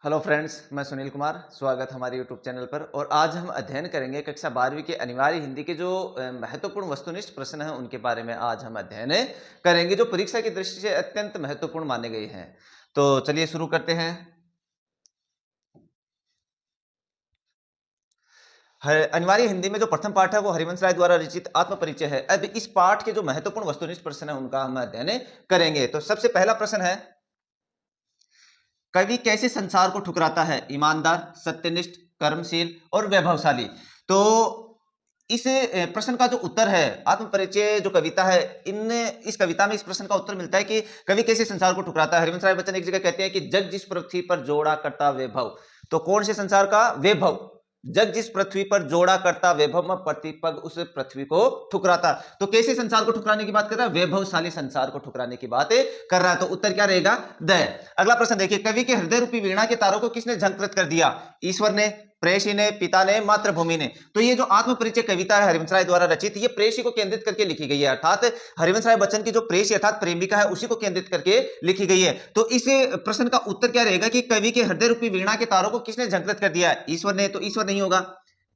Hello friends, मैं सुनील कुमार। स्वागत हमारे यूट्यूब चैनल पर। और आज हम अध्ययन करेंगे कक्षा 12वीं के अनिवार्य हिंदी के जो महत्वपूर्ण वस्तुनिष्ठ प्रश्न हैं उनके बारे में आज हम अध्ययन करेंगे, जो परीक्षा की दृष्टि से अत्यंत महत्वपूर्ण माने गए हैं। तो चलिए शुरू करते हैं। अनिवार्य हिंदी में जो प्रथम पाठ है वो हरिवंश राय द्वारा रचित आत्मपरिचय है। अब इस पाठ के जो महत्वपूर्ण वस्तुनिष्ठ प्रश्न है उनका हम अध्ययन करेंगे। तो सबसे पहला प्रश्न है, कवि कैसे संसार को ठुकराता है? ईमानदार, सत्यनिष्ठ, कर्मशील और वैभवशाली। तो इस प्रश्न का जो उत्तर है, आत्मपरिचय जो कविता है, इन इस कविता में इस प्रश्न का उत्तर मिलता है कि कवि कैसे संसार को ठुकराता है। हरिवंश राय बच्चन एक जगह कहते हैं कि जग जिस पृथ्वी पर जोड़ा करता वैभव। तो कौन से संसार का? वैभव। जग जिस पृथ्वी पर जोड़ा करता वैभव, में प्रतिपग उस पृथ्वी को ठुकराता। तो कैसे संसार को ठुकराने की बात कर रहा है? वैभवशाली संसार को ठुकराने की बात कर रहा है। तो उत्तर क्या रहेगा? द। अगला प्रश्न देखिए, कवि के हृदय रूपी वीणा के तारों को किसने झंकृत कर दिया? ईश्वर ने, प्रेयसी ने, पिता ने, मातृभूमि ने। तो ये जो आत्मपरिचय कविता है हरिवंश राय द्वारा रचित, ये प्रेयसी को केंद्रित करके लिखी गई है। अर्थात हरिवंश राय बच्चन की जो प्रेयसी अर्थात प्रेमिका है उसी को केंद्रित करके लिखी गई है। तो इस प्रश्न का उत्तर क्या रहेगा कि कवि के हृदय रूपी वीणा के तारों को किसने झंकृत कर दिया है? ईश्वर ने। तो ईश्वर नहीं होगा।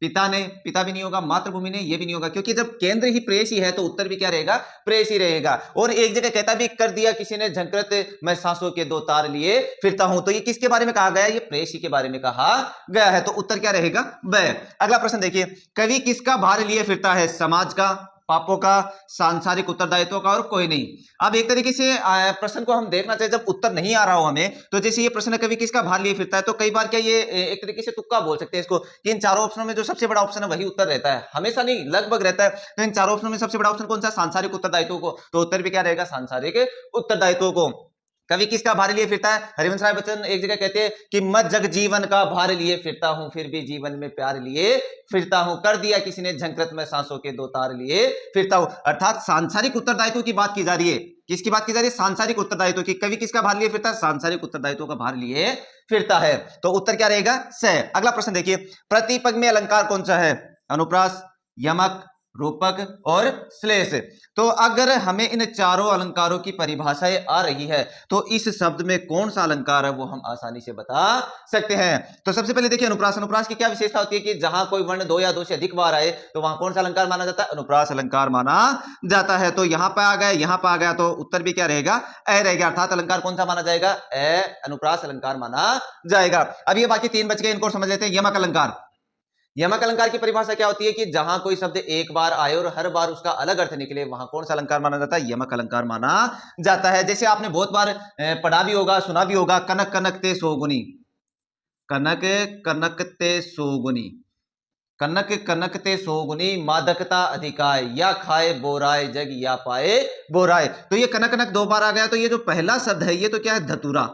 पिता ने, पिता भी नहीं होगा। मातृभूमि ने, ये भी नहीं होगा, क्योंकि जब केंद्र ही प्रेयसी है तो उत्तर भी क्या रहेगा? प्रेयसी रहेगा। और एक जगह कहता भी, कर दिया किसी ने झंकृत, मैं सांसों के दो तार लिए फिरता हूं। तो ये किसके बारे में कहा गया? ये प्रेयसी के बारे में कहा गया है। तो उत्तर क्या रहेगा? ब। अगला प्रश्न देखिए, कवि किसका भार लिए फिरता है? समाज का, पापों का, सांसारिक उत्तरदायित्व का और कोई नहीं। अब एक तरीके से प्रश्न को हम देखना चाहिए, जब उत्तर नहीं आ रहा हो हमें, तो जैसे ये प्रश्न कवि किसका भार लिए फिरता है, तो कई बार क्या ये एक तरीके से तुक्का बोल सकते हैं इसको कि इन चारों ऑप्शनों में जो सबसे बड़ा ऑप्शन है वही उत्तर रहता है। हमेशा नहीं, लगभग रहता है। तो इन चारों ऑप्शनों में सबसे बड़ा ऑप्शन कौन सा? सांसारिक उत्तरदायित्व को। तो उत्तर भी क्या रहेगा? सांसारिक उत्तरदायित्व को। कवि किसका भार लिए फिरता है? हरिवंश राय बच्चन एक जगह कहते हैं कि मैं जग जीवन का भार लिए फिरता हूं, फिर भी जीवन में प्यार लिए फिरता हूं। कर दिया किसी ने झंकृत, मैं सांसों के दो तार लिए फिरता हूं। अर्थात सांसारिक उत्तरदायित्व की बात की जा रही है। किसकी बात की जा रही है? सांसारिक उत्तरदायित्व की। कवि किसका भार लिए फिरता है? सांसारिक उत्तरदायित्व का भार लिए फिरता है। तो उत्तर क्या रहेगा? स। अगला प्रश्न देखिए, प्रतिपग में अलंकार कौन सा है? अनुप्रास, यमक, रूपक और श्लेष। तो अगर हमें इन चारों अलंकारों की परिभाषाएं आ रही है तो इस शब्द में कौन सा अलंकार है वो हम आसानी से बता सकते हैं। तो सबसे पहले देखिए, अनुप्रास। अनुप्रास की क्या विशेषता होती है कि जहां कोई वर्ण दो या दो से अधिक बार आए तो वहां कौन सा अलंकार माना जाता है? अनुप्रास अलंकार माना जाता है। तो यहां पर आ गया, यहां पर आ गया, तो उत्तर भी क्या रहेगा? ए रहेगा। अर्थात अलंकार कौन सा माना जाएगा? ए, अनुप्रास अलंकार माना जाएगा। अब ये बाकी तीन बच गए, इनको समझ लेते हैं। यमक अलंकार। यमक अलंकार की परिभाषा क्या होती है कि जहां कोई शब्द एक बार आए और हर बार उसका अलग अर्थ निकले, वहां कौन सा अलंकार माना जाता है? यमक अलंकार माना जाता है। जैसे आपने बहुत बार पढ़ा भी होगा, सुना भी होगा, कनक कनकते सोगुनी। कनक कनकते सोगुनी, कनक कनकते सोगुनी, मादकता अधिकाय, या खाए बोराय जग या पाए बोराय। तो ये कनक कनक दो बार आ गया। तो ये जो पहला शब्द है ये तो क्या है? धतुरा।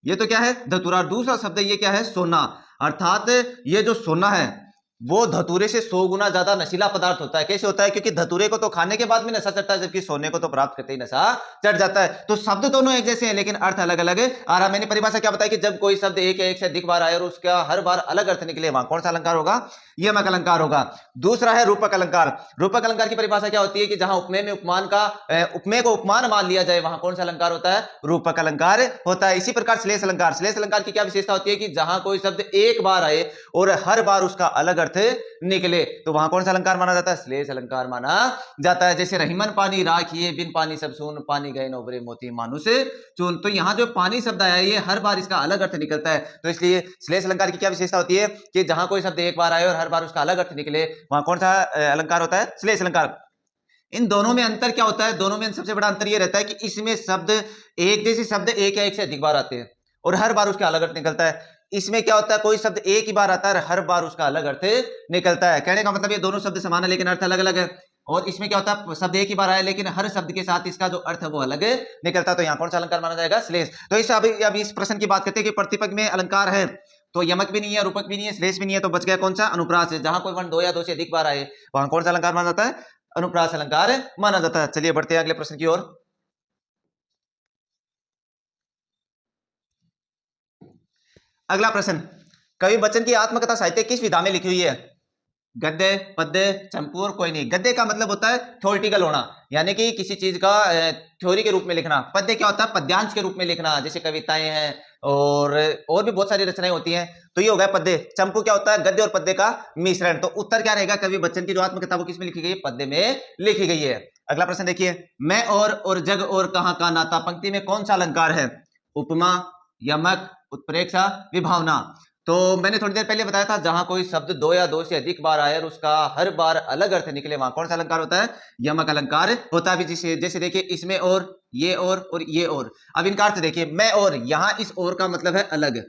ये तो क्या है? धतूरा। दूसरा शब्द ये क्या है? सोना। अर्थात ये जो सोना है वो धतूरे से 100 गुना ज्यादा नशीला पदार्थ होता है। कैसे होता है? क्योंकि धतूरे को तो खाने के बाद में नशा चढ़ता है, जबकि सोने को तो प्राप्त करते ही नशा चढ़ जाता है। तो शब्द दोनों एक जैसे हैं लेकिन अर्थ अलग अलग आ रहा। मैंने परिभाषा क्या बताई कि जब कोई शब्द एक या एक से अधिक बार आए और उसका हर बार अलग अर्थ निकले, वहां कौन सा अलंकार होगा? यमक अलंकार होगा। दूसरा है रूपक अलंकार। रूपक अलंकार की परिभाषा क्या होती है कि जहां उपमेय में उपमान का उपमेय को उपमान मान लिया जाए, वहां कौन सा अलंकार होता है? रूपक अलंकार होता है। इसी प्रकार श्लेष अलंकार। श्लेष अलंकार की क्या विशेषता होती है कि जहां कोई शब्द एक बार आए और हर बार उसका अलग अर्थ निकले, तो वहां कौन सा अलंकार माना जाता है? श्लेष अलंकार माना जाता है। जैसे रहीमन पानी राखिए, बिन पानी सब सून, पानी गए न उबरे मोती मानुष चून। तो यहां जो पानी शब्द आया ये हर बार इसका अलग अर्थ निकलता है। तो इसलिए श्लेष अलंकार की क्या विशेषता होती है कि जहां कोई शब्द एक बार आए और हर बार उसका अलग अर्थ निकले, वहां कौन सा अलंकार होता है? श्लेष अलंकार। इन दोनों में अंतर क्या होता है? दोनों में सबसे बड़ा अंतर यह रहता है कि इसमें शब्द एक जैसे शब्द एक या एक से अधिक बार आते हैं और हर बार उसका अलग अर्थ निकलता है। इसमें क्या होता है? कोई शब्द एक ही बार आता है और हर बार उसका अलग अर्थ निकलता है। कहने का मतलब ये दोनों शब्द समान है लेकिन अर्थ अलग अलग है। और इसमें क्या होता है? शब्द एक ही बार आया लेकिन हर शब्द के साथ इसका जो अर्थ है वो अलग निकलता है। तो यहाँ कौन सा अलंकार माना जाएगा? श्लेष। तो इस अब इस प्रश्न की बात करते हैं कि प्रतिपद में अलंकार है तो यमक भी नहीं है, रूपक भी नहीं है, श्लेष भी नहीं है, तो बच गया कौन सा? अनुप्रास है। जहां कोई वर्ण दो या दो से अधिक बार आए वहां कौन सा अलंकार माना जाता है? अनुप्रास अलंकार माना जाता है। चलिए बढ़ते हैं अगले प्रश्न की ओर। अगला प्रश्न, कवि बच्चन की आत्मकथा साहित्य किस विधा में लिखी हुई है? गद्य, पद्य, चंपू और कोई नहीं। गद्य का मतलब होता है थ्योरेटिकल होना, यानी कि किसी चीज का थ्योरी के रूप में लिखना। पद्य क्या होता है? पद्यांश के रूप में लिखना, जैसे कविताएं हैं और भी बहुत सारी रचनाएं होती हैं, तो ये हो गया पद्य। चंपू क्या होता है? गद्य और पद्य का मिश्रण। तो उत्तर क्या रहेगा? कवि बच्चन की जो आत्मकथा वो किसमें लिखी गई है? पद्य में लिखी गई है। अगला प्रश्न देखिए, मैं और जग और कहां का नाता, पंक्ति में कौन सा अलंकार है? उपमा, यमक, उत्प्रेक्षा, विभावना। तो मैंने थोड़ी देर पहले बताया था, जहां कोई शब्द दो या दो से अधिक बार आए और उसका हर बार अलग अर्थ निकले, वहां कौन सा अलंकार होता है? यमक अलंकार होता है। जैसे देखिए, इसमें और ये और ये और। अब इनका अर्थ देखिए, मैं और, यहां इस और का मतलब है अलग,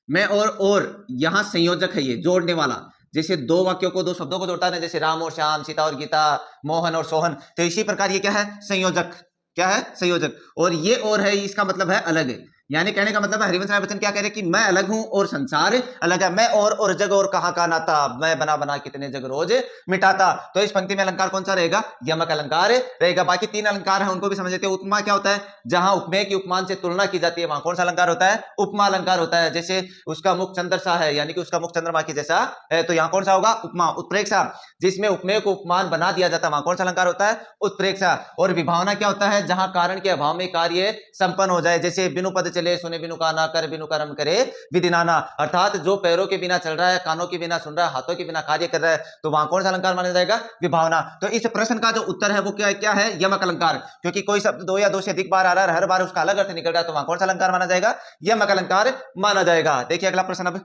मैं और यहां संयोजक है, ये जोड़ने वाला। जैसे दो वाक्यों को, दो शब्दों को जोड़ता है ना, जैसे राम और श्याम, सीता और गीता, मोहन और सोहन, तो इसी प्रकार ये क्या है? संयोजक। क्या है? संयोजक। और ये और है, इसका मतलब है अलग। यानी कहने का मतलब है, हरिवंश राय बच्चन क्या कह रहे हैं कि मैं अलग हूं और संसार अलग है। मैं और जग और कहां का नाता, मैं बना बना कितने जग रोज मिटाता। तो इस पंक्ति में अलंकार कौन सा रहेगा? यमक अलंकार रहेगा। बाकी तीन अलंकार है, उनको भी समझ लेते हैं। उपमा क्या होता है? जहां उपमेय की उपमान से तुलना की जाती है, वहां कौन सा अलंकार होता है? उपमा अलंकार होता है। जैसे उसका मुख चंद्र सा है, यानी कि उसका मुख चंद्रमा की जैसा है, तो यहां कौन सा होगा? उपमा। उत्प्रेक्षा, जिसमें उपमेय को उपमान बना दिया जाता है, वहां कौन सा अलंकार होता है? उत्प्रेक्षा। और विभावना क्या होता है? जहां कारण के अभाव में कार्य संपन्न हो जाए, जैसे बिनु पद चले, सुने बिनु काना, कर बिनु कर्म करे विधि नाना। अर्थात जो पैरों के बिना चल रहा है, कानों के बिना सुन रहा है, हाथों के बिना कार्य कर रहा है, तो वहां कौन सा अलंकार माना जाएगा? विभावना। तो इस प्रश्न का जो उत्तर है वो क्या है? यमक अलंकार। क्योंकि कोई शब्द दो या दो से अधिक बार आ रहा है, हर बार उसका अलग अर्थ निकल रहा है, तो वहां कौन सा अलंकार माना जाएगा? यमक अलंकार माना जाएगा। देखिए अगला प्रश्न अब,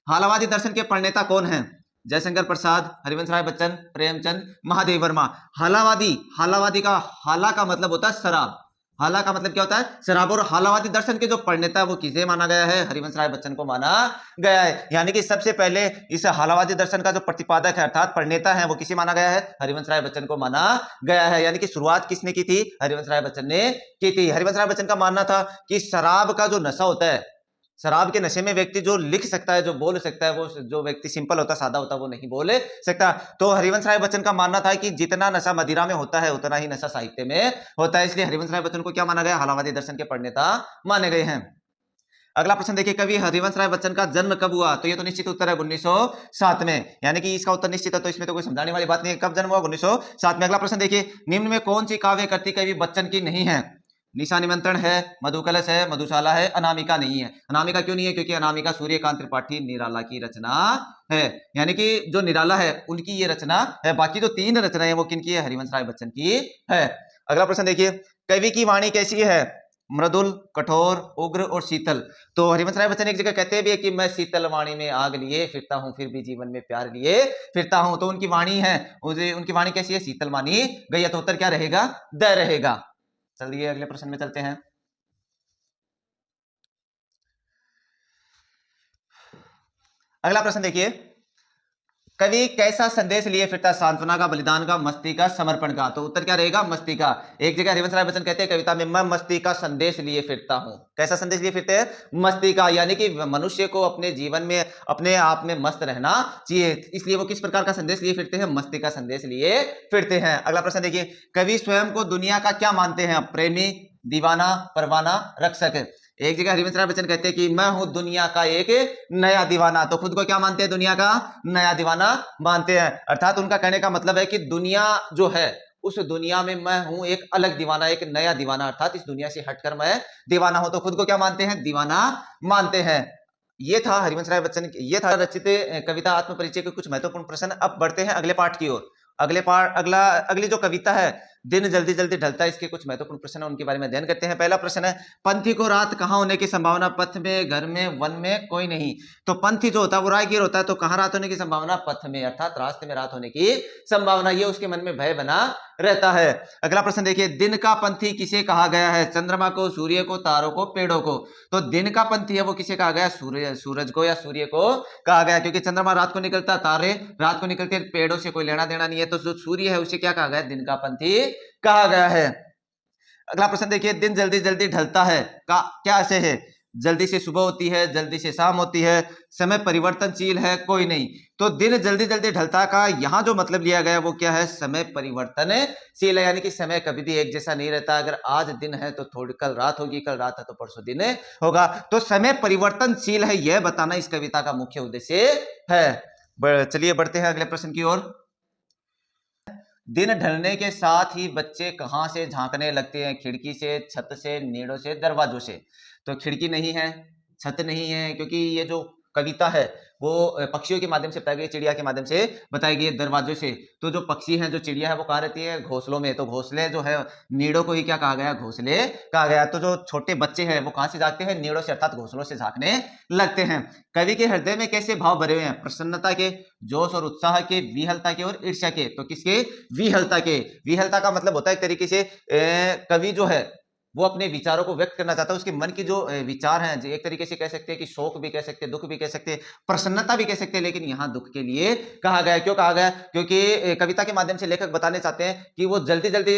हालावादी दर्शन के प्रणेता कौन है? जयशंकर प्रसाद, हरिवंश राय बच्चन, प्रेमचंद, महादेव वर्मा। हालावादी का हाला का मतलब होता है शराब। हाला का मतलब क्या होता है? शराब। और हालावादी दर्शन के जो प्रणेता है वो किसे माना गया है? हरिवंश राय बच्चन को माना गया है। यानी कि सबसे पहले इस हालावादी दर्शन का जो प्रतिपादक है अर्थात प्रणेता है, वो किसे माना गया है? हरिवंश राय बच्चन को माना गया है। यानी कि शुरुआत किसने की थी? हरिवंश राय बच्चन ने की थी। हरिवंश राय बच्चन का मानना था कि शराब का जो नशा होता है, शराब के नशे में व्यक्ति जो लिख सकता है, जो बोल सकता है, वो जो व्यक्ति सिंपल होता, सादा होता, वो नहीं बोल सकता। तो हरिवंश राय बच्चन का मानना था कि जितना नशा मदिरा में होता है उतना ही नशा साहित्य में होता है। इसलिए हरिवंश राय बच्चन को क्या माना गया? हालावादी दर्शन के प्रणेता माने गए हैं। अगला प्रश्न देखिए, कवि हरिवंश राय बच्चन का जन्म कब हुआ? तो ये तो निश्चित उत्तर है 1907 में, यानी कि इसका उत्तर निश्चित है, तो इसमें तो कोई समझाने वाली बात नहीं है। कब जन्म हुआ? 1907 में। अगला प्रश्न देखिए, निम्न में कौन सी काव्य कृति कवि बच्चन की नहीं है? निशा निमंत्रण है, मधुकलश है, मधुशाला है, अनामिका नहीं है। अनामिका क्यों नहीं है? क्योंकि अनामिका सूर्यकांत त्रिपाठी निराला की रचना है, यानी कि जो निराला है उनकी ये रचना है। बाकी जो तीन रचनाएं वो किनकी है? हरिवंश राय बच्चन की है। अगला प्रश्न देखिए, कवि की वाणी कैसी है? मृदुल, कठोर, उग्र और शीतल। तो हरिवंश राय बच्चन एक जगह कहते भी है कि मैं शीतल वाणी में आग लिए फिरता हूं, फिर भी जीवन में प्यार लिए फिरता हूं। तो उनकी वाणी है, उनकी वाणी कैसी है? शीतल मानी गई है। तो उत्तर क्या रहेगा? द रहेगा। चलिए अगले प्रश्न में चलते हैं। अगला प्रश्न देखिए, कवि कैसा संदेश लिए फिरता? सांत्वना का, बलिदान का, मस्ती का, समर्पण का। तो उत्तर क्या रहेगा? मस्ती का। एक जगह हरिवंश राय बच्चन कहते हैं कविता में, मैं मस्ती का संदेश लिए फिरता हूं। कैसा संदेश लिए फिरते हैं? मस्ती का। यानी कि मनुष्य को अपने जीवन में अपने आप में मस्त रहना चाहिए, इसलिए वो किस प्रकार का संदेश लिए फिरते हैं? मस्ती का संदेश लिए फिरते हैं। अगला प्रश्न देखिए, कवि स्वयं को दुनिया का क्या मानते हैं? प्रेमी, दीवाना, परवाना, रक्षक। एक जगह हरिवंश राय बच्चन कहते हैं कि मैं हूं दुनिया का एक नया दीवाना। तो खुद को क्या मानते हैं? दुनिया का नया दीवाना मानते हैं। अर्थात उनका कहने का मतलब है कि दुनिया जो है, उस दुनिया में मैं हूं एक अलग दीवाना, एक नया दीवाना, अर्थात इस दुनिया से हटकर मैं दीवाना हूं। तो खुद को क्या मानते हैं? दीवाना मानते हैं। ये था हरिवंश राय बच्चन, ये था रचित कविता आत्मपरिचय के कुछ महत्वपूर्ण प्रश्न। अब बढ़ते हैं अगले पाठ की ओर। अगली जो कविता है, दिन जल्दी जल्दी ढलता है, इसके कुछ महत्वपूर्ण प्रश्न है, उनके बारे में अध्ययन करते हैं। पहला प्रश्न है, पंथी को रात कहाँ होने की संभावना? पथ में, घर में, वन में, कोई नहीं। तो पंथी जो होता है वो राहगीर होता है, तो कहाँ रात होने की संभावना? पथ में, अर्थात रास्ते में रात होने की संभावना, ये उसके मन में भय बना रहता है। अगला प्रश्न देखिए, दिन का पंथी किसे कहा गया है? चंद्रमा को, सूर्य को, तारों को, पेड़ों को। तो दिन का पंथी है वो किसे कहा गया? सूरज को या सूर्य को कहा गया, क्योंकि चंद्रमा रात को निकलता, तारे रात को निकलते, पेड़ों से कोई लेना देना नहीं है। तो जो सूर्य है उसे क्या कहा गया? दिन का पंथी कहा गया है। अगला प्रश्न देखिए, दिन जल्दी जल्दी ढलता है का क्या ऐसे है? जल्दी से सुबह होती है, जल्दी से शाम होती है, समय परिवर्तनशील है, कोई नहीं। तो दिन जल्दी जल्दी ढलता का यहां जो मतलब लिया गया वो क्या है? समय परिवर्तनशील है, यानी कि समय कभी भी एक जैसा नहीं रहता। अगर आज दिन है तो थोड़ी कल रात होगी, कल रात है तो परसों दिन होगा। तो समय परिवर्तनशील है, यह बताना इस कविता का मुख्य उद्देश्य है। चलिए बढ़ते हैं अगले प्रश्न की ओर। दिन ढलने के साथ ही बच्चे कहां से झांकने लगते हैं? खिड़की से, छत से, नीड़ों से, दरवाजों से। तो खिड़की नहीं है, छत नहीं है, क्योंकि ये जो कविता है वो पक्षियों के माध्यम से बताई गई, चिड़िया के माध्यम से बताई गई है, दरवाजों से। तो जो पक्षी है, जो चिड़िया है, वो कहाँ रहती है? घोंसलों में। तो घोंसले जो है, नीड़ों को ही क्या कहा गया? घोंसले कहा गया। तो जो छोटे बच्चे हैं वो कहां से झांकते हैं? नीड़ों से, अर्थात घोंसलों से झांकने लगते हैं। कवि के हृदय में कैसे भाव भरे हुए हैं? प्रसन्नता के, जोश और उत्साह के, विहलता के और ईर्ष्या के। तो किसके? विहलता के। विहलता का मतलब होता है एक तरीके से कवि जो है वो अपने विचारों को व्यक्त करना चाहता है, उसके मन की जो विचार हैं, एक तरीके से कह सकते हैं कि शोक भी कह सकते हैं, दुख भी कह सकते हैं, प्रसन्नता भी कह सकते हैं, लेकिन यहां दुख के लिए कहा गया है। क्यों कहा गया? क्योंकि कविता के माध्यम से लेखक बताने चाहते हैं कि वो जल्दी जल्दी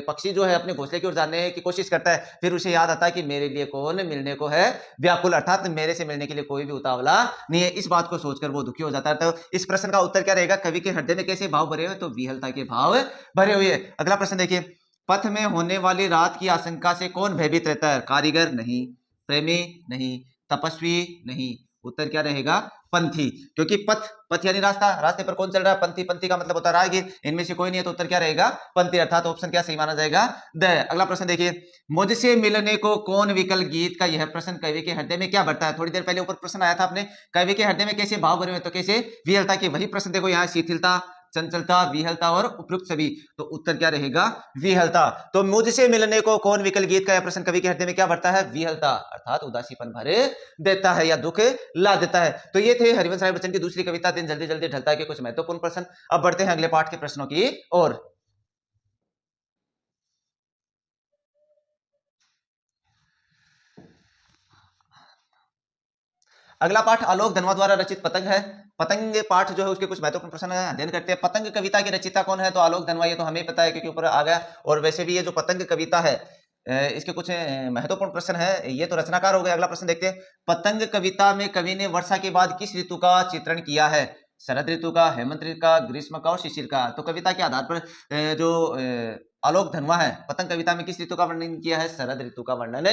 पक्षी जो है अपने घोंसले की ओर जाने की कोशिश करता है, फिर उसे याद आता है कि मेरे लिए कौन मिलने को है व्याकुल, अर्थात मेरे से मिलने के लिए कोई भी उतावला नहीं है। इस बात को सोचकर वो दुखी हो जाता है। तो इस प्रश्न का उत्तर क्या रहेगा? कवि के हृदय में कैसे भाव भरे हुए? तो विहलता के भाव भरे हुए। अगला प्रश्न देखिए, पथ में होने वाली रात की आशंका से कौन भयभीत रहता है? कारीगर नहीं, प्रेमी नहीं, तपस्वी नहीं। उत्तर क्या रहेगा? पंथी। क्योंकि पथ, पथ यानी रास्ता, रास्ते पर कौन चल रहा है? पंथी। पंथी का मतलब होता है राहगीर। इनमें से कोई नहीं है, तो उत्तर क्या रहेगा? पंथी, अर्थात ऑप्शन क्या सही माना जाएगा? द। अगला प्रश्न देखिए, मुझसे मिलने को कौन विकल गीत का यह प्रश्न कवि के हृदय में क्या बढ़ता है? थोड़ी देर पहले ऊपर प्रश्न आया था अपने, कवि के हृदय में कैसे भाव भरे हुए? तो कैसे? विहलता के। वही प्रश्न देखो यहाँ, शिथिलता, चंचलता, विहलता और उपयुक्त सभी। तो उत्तर क्या रहेगा? विहलता। तो मुझसे मिलने को कौन विकल गीत का यह प्रश्न कवि के हृदय में क्या बढ़ता है? विहलता, अर्थात उदासीपन भरे देता है या दुख ला देता है। तो ये थे हरिवंश राय बच्चन की दूसरी कविता दिन जल्दी जल्दी ढलता है के कुछ महत्वपूर्ण प्रश्न। अब बढ़ते हैं अगले पाठ के प्रश्नों की ओर। अगला पाठ आलोक धनवा द्वारा रचित पतंग है। पतंग पाठ जो है उसके कुछ महत्वपूर्ण प्रश्न अध्ययन करते हैं। पतंग कविता के रचिता कौन है? तो आलोक धनवा। ये तो हमें पता है क्योंकि ऊपर आ गया। और वैसे भी ये जो पतंग कविता है इसके कुछ महत्वपूर्ण प्रश्न है, ये तो रचनाकार हो गए। अगला प्रश्न देखते हैं, पतंग कविता में कवि ने वर्षा के बाद किस ऋतु का चित्रण किया है? शरद ऋतु का, हेमंत ऋतु का, ग्रीष्म का और शिशिर का। तो कविता के आधार पर जो आलोक धनवा है, पतंग कविता में किस ऋतु का वर्णन किया है? शरद ऋतु का वर्णन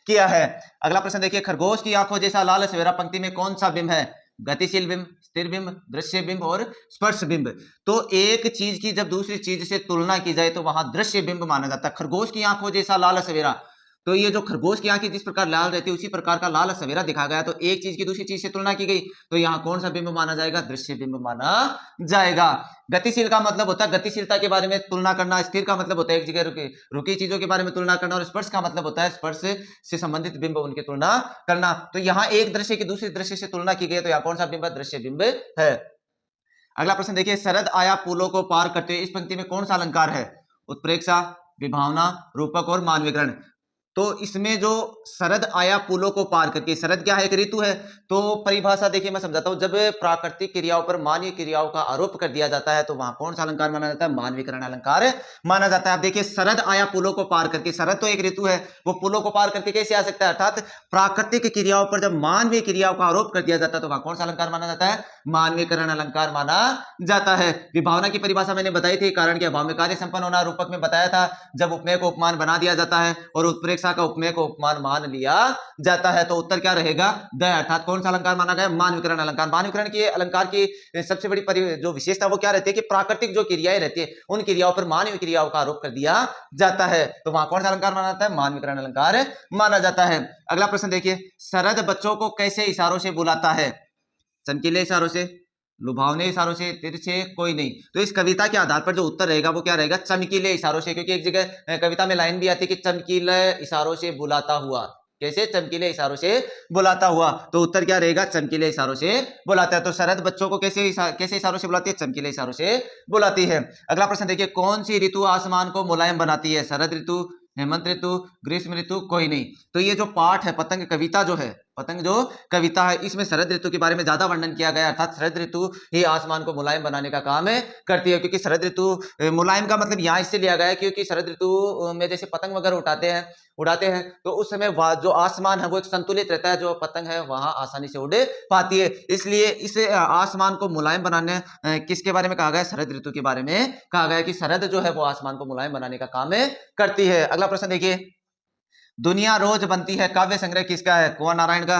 किया है। अगला प्रश्न देखिए, खरगोश की आंखों जैसा लाल सवेरा पंक्ति में कौन सा बिंब है? गतिशील बिंब, स्थिर बिंब, दृश्य बिंब और स्पर्श बिंब। तो एक चीज की जब दूसरी चीज से तुलना की जाए तो वहां दृश्य बिंब माना जाता है। खरगोश की आंखों जैसा लाल सवेरा, तो ये जो खरगोश की आंखें जिस प्रकार लाल रहती है उसी प्रकार का लाल सवेरा दिखा गया। तो एक चीज की दूसरी चीज से तुलना की गई, तो यहाँ कौन सा बिंब माना जाएगा? दृश्य बिंब माना जाएगा। गतिशील का मतलब होता है गतिशीलता के बारे में तुलना करना, स्थिर का मतलब होता है एक जगह रुकी रुकी चीजों के बारे में तुलना करना, और स्पर्श का मतलब होता है स्पर्श से संबंधित बिंब उनकी तुलना करना। तो यहाँ एक दृश्य की दूसरे दृश्य से तुलना की गई, तो यहाँ कौन सा बिंब? दृश्य बिंब है। अगला प्रश्न देखिए, शरद आया पुलों को पार करते हुए, इस पंक्ति में कौन सा अलंकार है? उत्प्रेक्षा, विभावना, रूपक और मानवीकरण। तो इसमें जो शरद आया पुलों को पार करके, शरद क्या है? एक ऋतु है। तो परिभाषा देखिए मैं समझाता हूं, जब प्राकृतिक क्रियाओं पर मानवीय क्रियाओं का आरोप कर दिया जाता है तो वहां कौन सा अलंकार माना जाता है? मानवीकरण अलंकार माना जाता है। आप देखिए, शरद आया पुलों को पार करके, शरद तो एक ऋतु है, वो पुलों को पार करके कैसे आ सकता है? अर्थात प्राकृतिक क्रियाओं पर जब मानवीय क्रियाओं का आरोप कर दिया जाता है तो वहां कौन सा अलंकार माना जाता है? मानवीकरण अलंकार माना जाता है। विभावना की परिभाषा मैंने बताई थी, कारण क्या? भाव में कार्य संपन्न होना। रूपक में बताया था, जब उपमेय को उपमान बना दिया जाता है, और उत्प्रेक्षा का उपमेय को उपमान मान लिया जाता है। तो उत्तर क्या रहेगा? द, अर्थात कौन सा अलंकार माना गया? मानवीकरण अलंकार। मानवीकरण की अलंकार की सबसे बड़ी जो विशेषता वो क्या रहती है कि प्राकृतिक जो क्रियाएं रहती है उन क्रियाओं पर मानवीय क्रियाओं का आरोप कर दिया जाता है, तो वहां कौन सा अलंकार माना जाता है? मानवीकरण अलंकार माना जाता है। अगला प्रश्न देखिए, शरद बच्चों को कैसे इशारों से बुलाता है? चमकीले इशारों से, लुभावने इशारों से, तिरछे, कोई नहीं। तो इस कविता के आधार पर जो उत्तर रहेगा वो क्या रहेगा? चमकीले इशारों से। क्योंकि एक जगह कविता में लाइन भी आती है कि चमकीले इशारों से बुलाता हुआ। कैसे? चमकीले इशारों से बुलाता हुआ। तो उत्तर क्या रहेगा? चमकीले इशारों से बुलाता है। तो शरद बच्चों को कैसे इशारों से बुलाती है? चमकीले इशारों से बुलाती है। अगला प्रश्न देखिए, कौन सी ऋतु आसमान को मुलायम बनाती है? शरद ऋतु, हेमंत ऋतु, ग्रीष्म ऋतु, कोई नहीं। तो ये जो पाठ है, पतंग कविता जो है, पतंग जो कविता है, इसमें शरद ऋतु के बारे में ज्यादा वर्णन किया गया है। अर्थात शरद ऋतु ही आसमान को मुलायम बनाने का काम करती है। क्योंकि शरद ऋतु मुलायम का मतलब यहाँ इससे लिया गया है क्योंकि शरद ऋतु में जैसे पतंग वगैरह उड़ाते हैं तो उस समय जो आसमान है वो एक संतुलित रहता है, जो पतंग है वहां आसानी से उड़ पाती है। इसलिए इस आसमान को मुलायम बनाने किसके बारे में कहा गया? शरद ऋतु के बारे में कहा गया कि शरद जो है वो आसमान को मुलायम बनाने का काम करती है। अगला प्रश्न देखिए, दुनिया रोज बनती है काव्य संग्रह किसका है? कुंवर नारायण का,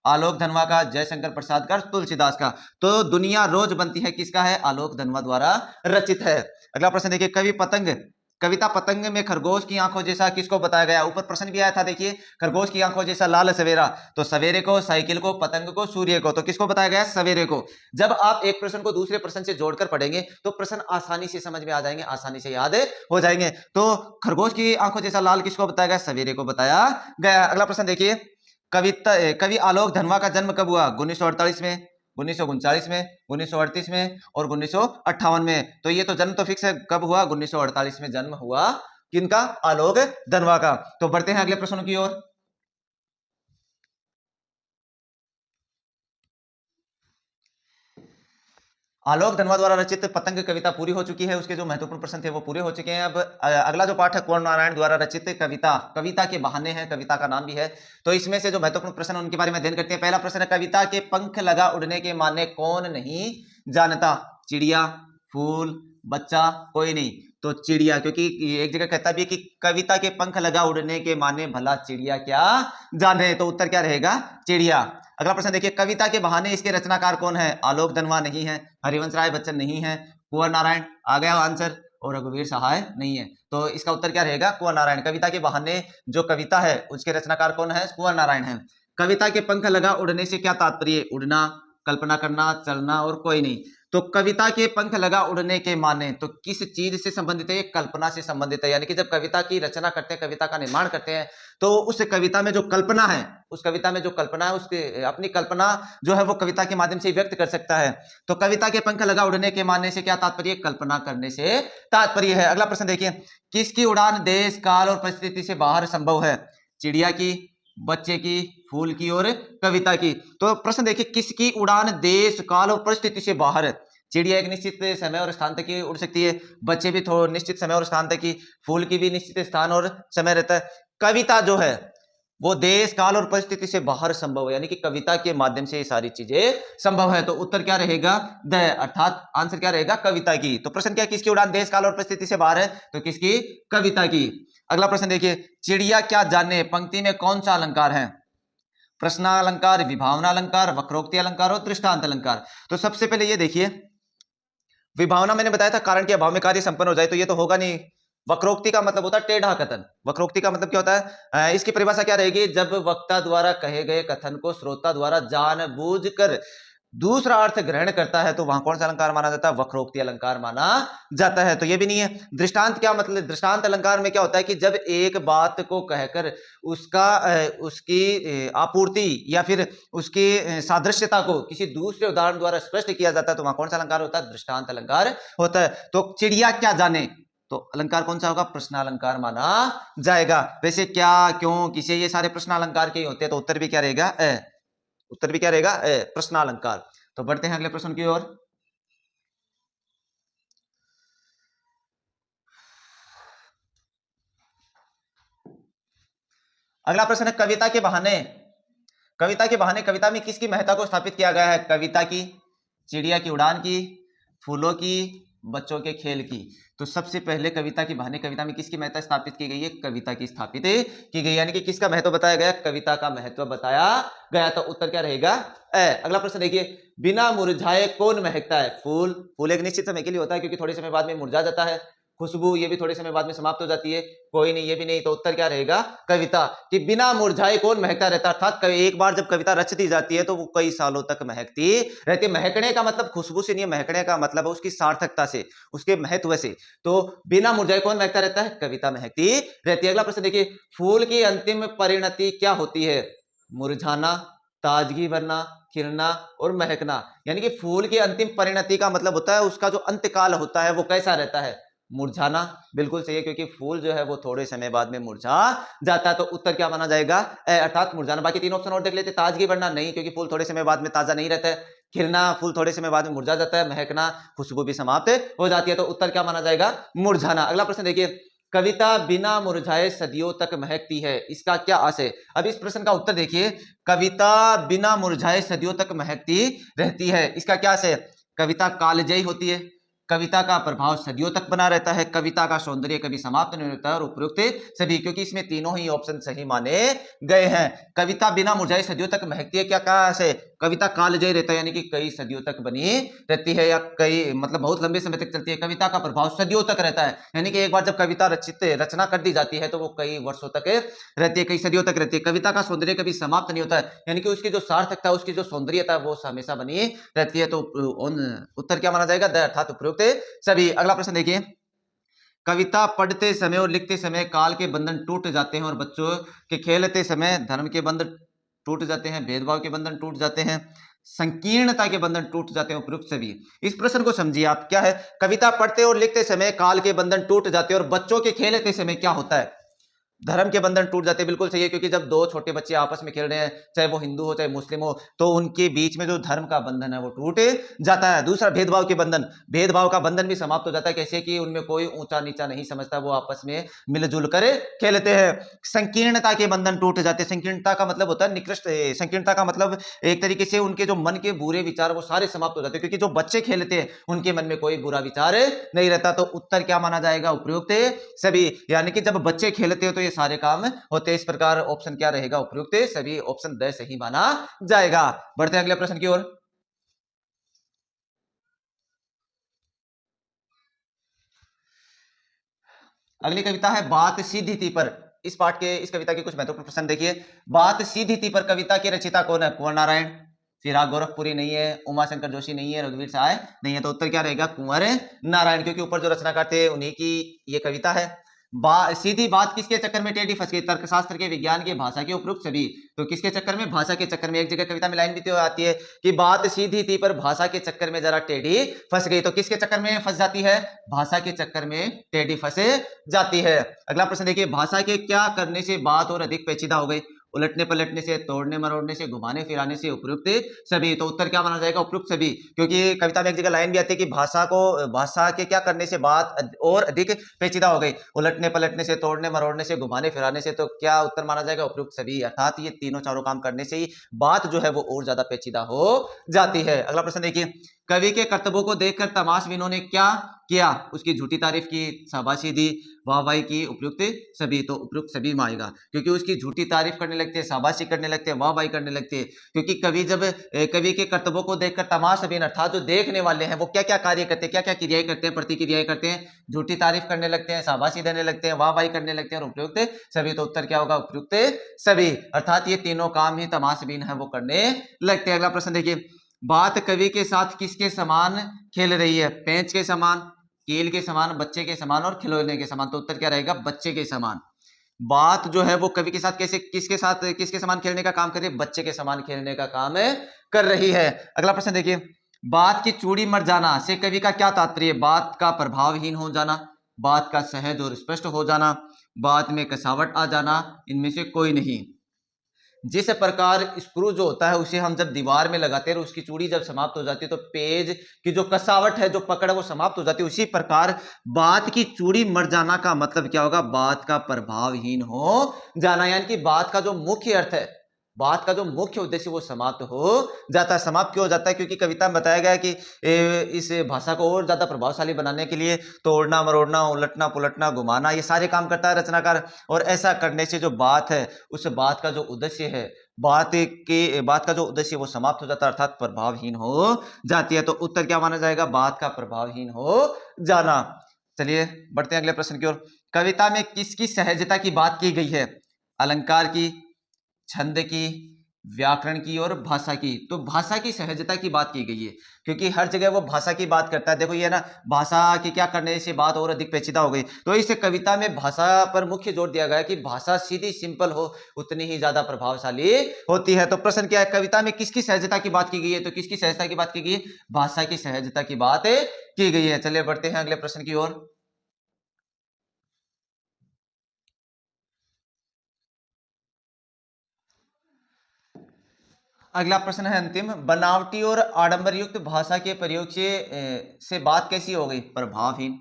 आलोक धनवा का, जयशंकर प्रसाद का, तुलसीदास का। तो दुनिया रोज बनती है किसका है? आलोक धनवा द्वारा रचित है। अगला प्रश्न देखिए, कवि पतंग, कविता पतंग में खरगोश की आंखों जैसा किसको बताया गया? ऊपर प्रश्न भी आया था, देखिए, खरगोश की आंखों जैसा लाल सवेरा। तो सवेरे को, साइकिल को, पतंग को, सूर्य को, तो किसको बताया गया? सवेरे को। जब आप एक प्रश्न को दूसरे प्रश्न से जोड़कर पढ़ेंगे तो प्रश्न आसानी से समझ में आ जाएंगे, आसानी से याद हो जाएंगे। तो खरगोश की आंखों जैसा लाल किसको बताया गया? सवेरे को बताया गया। अगला प्रश्न देखिए, कवि आलोक धनवा का जन्म कब हुआ? 1948 में, 1939 में, 1938 में और 1958 में। तो ये तो जन्म तो फिक्स है, कब हुआ? 1948 में जन्म हुआ किनका? आलोक धनवा का। तो बढ़ते हैं अगले प्रश्न की ओर। आलोक धनवा द्वारा रचित पतंग कविता पूरी हो चुकी है, उसके जो महत्वपूर्ण प्रश्न थे वो पूरे हो चुके हैं। अब अगला जो पाठ है, कुंवर नारायण द्वारा रचित कविता, कविता के बहाने हैं, कविता का नाम भी है। तो इसमें से जो महत्वपूर्ण प्रश्न उनके बारे में अध्ययन करते हैं। पहला प्रश्न है, कविता के पंख लगा उड़ने के माने कौन नहीं जानता? चिड़िया, फूल, बच्चा, कोई नहीं। तो चिड़िया, क्योंकि एक जगह कहता भी है कि कविता के पंख लगा उड़ने के माने भला चिड़िया क्या जाने। तो उत्तर क्या रहेगा? चिड़िया। अगला प्रश्न देखिए, कविता के बहाने इसके रचनाकार कौन है? आलोक धनवा नहीं है, हरिवंश राय बच्चन नहीं है, कुंवर नारायण आ गया आंसर, और रघुवीर सहाय नहीं है। तो इसका उत्तर क्या रहेगा? कुंवर नारायण। कविता के बहाने जो कविता है उसके रचनाकार कौन है? कुंवर नारायण है। कविता के पंख लगा उड़ने से क्या तात्पर्य? उड़ना, कल्पना करना, चलना और कोई नहीं। तो कविता के पंख लगा उड़ने के माने तो किस चीज से संबंधित है? कल्पना से संबंधित है। यानी कि जब कविता की रचना करते हैं, कविता का निर्माण करते हैं, तो उस कविता में जो कल्पना है, उस कविता में जो कल्पना है, उसके अपनी कल्पना जो है वो कविता के माध्यम से व्यक्त कर सकता है। तो कविता के पंख लगा उड़ने के मानने से क्या तात्पर्य? कल्पना करने से तात्पर्य है। अगला प्रश्न देखिए, किसकी उड़ान देश, काल और परिस्थिति से बाहर संभव है? चिड़िया की, बच्चे की, फूल की और कविता की। तो प्रश्न देखिए, किसकी उड़ान देश, काल और परिस्थिति से बाहर है? चिड़िया एक निश्चित समय और स्थान तक ही उड़ सकती है, बच्चे भी थोड़ा निश्चित समय और स्थान तक ही, फूल की भी निश्चित स्थान और समय रहता है। कविता जो है वो देश, काल और परिस्थिति से बाहर संभव है, यानी कि कविता के माध्यम से ये सारी चीजें संभव है। तो उत्तर क्या रहेगा? द, अर्थात आंसर क्या रहेगा? कविता की। तो प्रश्न क्या, किसकी उड़ान देश, काल और परिस्थिति से बाहर है? तो किसकी? कविता की। अगला प्रश्न देखिए, चिड़िया क्या जाने पंक्ति में कौन सा अलंकार है? प्रश्नालंकार, विभावना अलंकार, वक्रोक्ति अलंकार और दृष्टांत अलंकार। तो सबसे पहले ये देखिए, विभावना मैंने बताया था कारण के अभाव में कार्य संपन्न हो जाए, तो ये तो होगा नहीं। वक्रोक्ति का मतलब होता है टेढ़ा कथन। वक्रोक्ति का मतलब क्या होता है? इसकी परिभाषा क्या रहेगी? जब वक्ता द्वारा कहे गए कथन को श्रोता द्वारा जानबूझकर दूसरा अर्थ ग्रहण करता है तो वहां कौन सा अलंकार माना जाता है? वक्रोक्ति अलंकार माना जाता है। तो ये भी नहीं है। दृष्टांत क्या मतलब? दृष्टांत अलंकार में क्या होता है कि जब एक बात को कहकर उसकी आपूर्ति या फिर उसकी सादृश्यता को किसी दूसरे उदाहरण द्वारा स्पष्ट किया जाता है तो वहां कौन सा अलंकार होता है? दृष्टांत अलंकार होता है। तो चिड़िया क्या जाने, तो अलंकार कौन सा होगा? प्रश्नालंकार माना जाएगा। वैसे क्या, क्यों, किसे, ये सारे प्रश्नालंकार के ही होते हैं। तो उत्तर भी क्या रहेगा? उत्तर भी क्या रहेगा? प्रश्नालंकार। तो बढ़ते हैं अगले प्रश्न की ओर। अगला प्रश्न है, कविता के बहाने, कविता के बहाने कविता में किसकी महत्ता को स्थापित किया गया है? कविता की, चिड़िया की उड़ान की, फूलों की, बच्चों के खेल की। तो सबसे पहले कविता के बहाने कविता में किसकी महत्ता स्थापित की गई है? कविता की स्थापित की गई, यानी कि किसका महत्व बताया गया? कविता का महत्व बताया गया। तो उत्तर क्या रहेगा? अगला प्रश्न देखिए, बिना मुरझाए कौन महकता है? फूल, फूल एक निश्चित समय के लिए होता है क्योंकि थोड़े समय बाद में मुरझा जाता है। खुशबू, ये भी थोड़े समय बाद में समाप्त हो जाती है। कोई नहीं, ये भी नहीं। तो उत्तर क्या रहेगा? कविता। कि बिना मुरझाए कौन महकता रहता है, अर्थात एक बार जब कविता रच दी जाती है तो वो कई सालों तक महकती रहती है। महकने का मतलब खुशबू से नहीं है, महकने का मतलब है उसकी सार्थकता से, उसके महत्व से। तो बिना मुरझाए कौन महकता रहता है? कविता महकती रहती है। अगला प्रश्न देखिए, फूल की अंतिम परिणति क्या होती है? मुरझाना, ताजगी भरना, खिलना और महकना। यानी कि फूल की अंतिम परिणति का मतलब होता है उसका जो अंतकाल होता है वो कैसा रहता है? मुरझाना। बिल्कुल सही है, क्योंकि फूल जो है वो थोड़े समय बाद में मुरझा जाता है। तो उत्तर क्या माना जाएगा? अर्थात मुरझाना। बाकी तीन ऑप्शन और देख लेते। ताजगी बढ़ना नहीं, क्योंकि फूल थोड़े समय बाद में ताजा नहीं रहता है। खिलना, फूल थोड़े समय बाद में मुरझा जाता है। महकना, खुशबू भी समाप्त हो जाती है। तो उत्तर क्या माना जाएगा? मुरझाना। अगला प्रश्न देखिए, कविता बिना मुरझाए सदियों तक महकती है, इसका क्या आशय? अब इस प्रश्न का उत्तर देखिए, कविता बिना मुरझाए सदियों तक महकती रहती है, इसका क्या आशय? कविता कालजयी होती है, कविता का प्रभाव सदियों तक बना रहता है, कविता का सौंदर्य कभी समाप्त नहीं होता है, और उपयुक्त सभी, क्योंकि इसमें तीनों ही ऑप्शन सही माने गए हैं। कविता बिना मुरझाए सदियों तक महकती है, क्या कहा से? कविता कालजयी रहता है, यानी कि कई सदियों तक बनी रहती है, या कई मतलब बहुत लंबे समय तक चलती है। कविता का प्रभाव सदियों तक रहता है, यानी कि एक बार जब कविता रचना कर दी जाती है तो वो कई वर्षों तक रहती है, कई सदियों तक रहती है। कविता का सौंदर्य कभी समाप्त नहीं होता है, यानी कि उसकी जो सार्थकता, उसकी जो सौंदर्यता वो हमेशा बनी रहती है। तो उत्तर क्या माना जाएगा? द अर्थात उपयुक्त सभी। अगला प्रश्न देखिए, कविता पढ़ते समय और लिखते समय काल के बंधन टूट जाते हैं, और बच्चों के खेलते समय धर्म के बंधन टूट जाते हैं, भेदभाव के बंधन टूट जाते हैं, संकीर्णता के बंधन टूट जाते हैं, उपयुक्त सभी। इस प्रश्न को समझिए आप, क्या है? कविता पढ़ते और लिखते समय काल के बंधन टूट जाते हैं, और बच्चों के खेलते समय क्या होता है? धर्म के बंधन टूट जाते हैं। बिल्कुल सही है, क्योंकि जब दो छोटे बच्चे आपस में खेल रहे हैं, चाहे वो हिंदू हो चाहे मुस्लिम हो, तो उनके बीच में जो धर्म का बंधन है वो टूट जाता है। दूसरा, भेदभाव के बंधन, भेदभाव का बंधन भी समाप्त हो जाता है। कैसे कि उनमें कोई ऊंचा नीचा नहीं समझता, वो आपस में मिलजुल कर खेलते हैं। संकीर्णता के बंधन टूट जाते हैं। संकीर्णता का मतलब होता है निकृष्ट, संकीर्णता का मतलब एक तरीके से उनके जो मन के बुरे विचार वो सारे समाप्त हो जाते हैं, क्योंकि जो बच्चे खेलते हैं उनके मन में कोई बुरा विचार नहीं रहता। तो उत्तर क्या माना जाएगा? उपयुक्त सभी, यानी कि जब बच्चे खेलते हो तो ये सारे काम होते हैं। इस प्रकार ऑप्शन क्या रहेगा? उपयुक्त सभी, ऑप्शन द सही माना जाएगा। बढ़ते हैं अगले प्रश्न की ओर। अगली कविता है बात सीधी थी पर। इस पाठ के, इस कविता के कुछ महत्वपूर्ण प्रश्न देखिए। बात सीधी थी पर कविता के रचयिता कौन है? कुंवर नारायण, फिराक गोरखपुरी नहीं है, उमाशंकर जोशी नहीं है, रघुवीर सहाय नहीं है। तो उत्तर क्या रहेगा? कुंवर नारायण, क्योंकि ऊपर जो रचनाकार थे उन्हीं की ये कविता है। सीधी बात किसके चक्कर में टेढ़ी फंस गई? तर्कशास्त्र के, विज्ञान के, भाषा के, उपयुक्त सभी। तो किसके चक्कर में? भाषा के चक्कर में। एक जगह कविता में लाइन भी तो आती है कि बात सीधी थी पर भाषा के चक्कर में जरा टेढ़ी फंस गई। तो किसके चक्कर में फंस जाती है? भाषा के चक्कर में टेढ़ी फंसे जाती है। अगला प्रश्न देखिए, भाषा के क्या करने से बात और अधिक पेचीदा हो गई? उलटने पलटने से, तोड़ने मरोड़ने से, घुमाने फिराने से, उपयुक्त सभी। तो उत्तर क्या माना जाएगा? उपयुक्त सभी, क्योंकि कविता में एक जगह लाइन भी आती है कि भाषा के क्या करने से बात और अधिक पेचीदा हो गई? उलटने पलटने से, तोड़ने मरोड़ने से, घुमाने फिराने से। तो क्या उत्तर माना जाएगा? उपयुक्त सभी, अर्थात ये तीनों चारों काम करने से ही बात जो है वो और ज्यादा पेचीदा हो जाती है। अगला प्रश्न देखिए, कवि के कर्तव्यों को देखकर तमाशबीनों ने क्या किया? उसकी झूठी तारीफ की, शाबाशी दी, वाहवाही की, उपयुक्त सभी। तो उपयुक्त सभी में आएगा, क्योंकि उसकी झूठी तारीफ करने लगते हैं, शाबाशी करने लगते हैं, वाहवाही करने लगते हैं। क्योंकि कवि जब कवि के कर्तव्यों को देखकर तमाशबीन अर्थात जो देखने वाले हैं वो क्या क्या कार्य करते हैं, क्या क्या क्रियाएं करते हैं, प्रतिक्रियाएं करते हैं? झूठी तारीफ करने लगते हैं, शाबाशी देने लगते हैं, वाहवाही करने लगते हैं, और उपयुक्त सभी। तो उत्तर क्या होगा? उपयुक्त सभी, अर्थात ये तीनों काम ही तमाशबीन है वो करने लगते हैं। अगला प्रश्न देखिए, बात कवि के साथ किसके समान खेल रही है? पेंच के समान, कील के समान, बच्चे के समान, और खिलौने के समान। तो उत्तर क्या रहेगा? बच्चे के समान। बात जो है वो कवि के साथ कैसे, किसके समान खेलने का काम कर रही है? बच्चे के समान खेलने का काम कर रही है। अगला प्रश्न देखिए, बात की चूड़ी मर जाना से कवि का क्या तात्पर्य? बात का प्रभावहीन हो जाना, बात का सहज और स्पष्ट हो जाना, बात में कसावट आ जाना, इनमें से कोई नहीं। जिस प्रकार स्क्रू जो होता है उसे हम जब दीवार में लगाते हैं, उसकी चूड़ी जब समाप्त हो जाती है तो पेज की जो कसावट है, जो पकड़ है, वो समाप्त हो जाती है। उसी प्रकार बात की चूड़ी मर जाना का मतलब क्या होगा? बात का प्रभावहीन हो जाना, यानी कि बात का जो मुख्य अर्थ है, बात का जो मुख्य उद्देश्य वो समाप्त हो जाता है। समाप्त क्यों हो जाता है? क्योंकि कविता में बताया गया है कि इस भाषा को और ज्यादा प्रभावशाली बनाने के लिए तोड़ना मरोड़ना, उलटना पुलटना, घुमाना, ये सारे काम करता है रचनाकार। और ऐसा करने से जो बात है, उस बात का जो उद्देश्य है, बात का जो उद्देश्य वो समाप्त हो जाता है, अर्थात प्रभावहीन हो जाती है। तो उत्तर क्या माना जाएगा? बात का प्रभावहीन हो जाना। चलिए बढ़ते हैं अगले प्रश्न की ओर। कविता में किसकी सहजता की बात की गई है? अलंकार की, छंद की, व्याकरण की, और भाषा की। तो भाषा की सहजता की बात की गई है, क्योंकि हर जगह वो भाषा की बात करता है। देखो ये ना, भाषा की क्या करने से बात और अधिक पेचीदा हो गई, तो इस कविता में भाषा पर मुख्य जोर दिया गया है कि भाषा सीधी सिंपल हो उतनी ही ज्यादा प्रभावशाली होती है। तो प्रश्न क्या है? कविता में किसकी सहजता की बात की गई है? तो किसकी सहजता की बात की गई है? भाषा की सहजता की बात की गई है। चलिए बढ़ते हैं अगले प्रश्न की ओर। अगला प्रश्न है अंतिम, बनावटी और आडंबर युक्त भाषा के प्रयोग से बात कैसी हो गई? प्रभावहीन,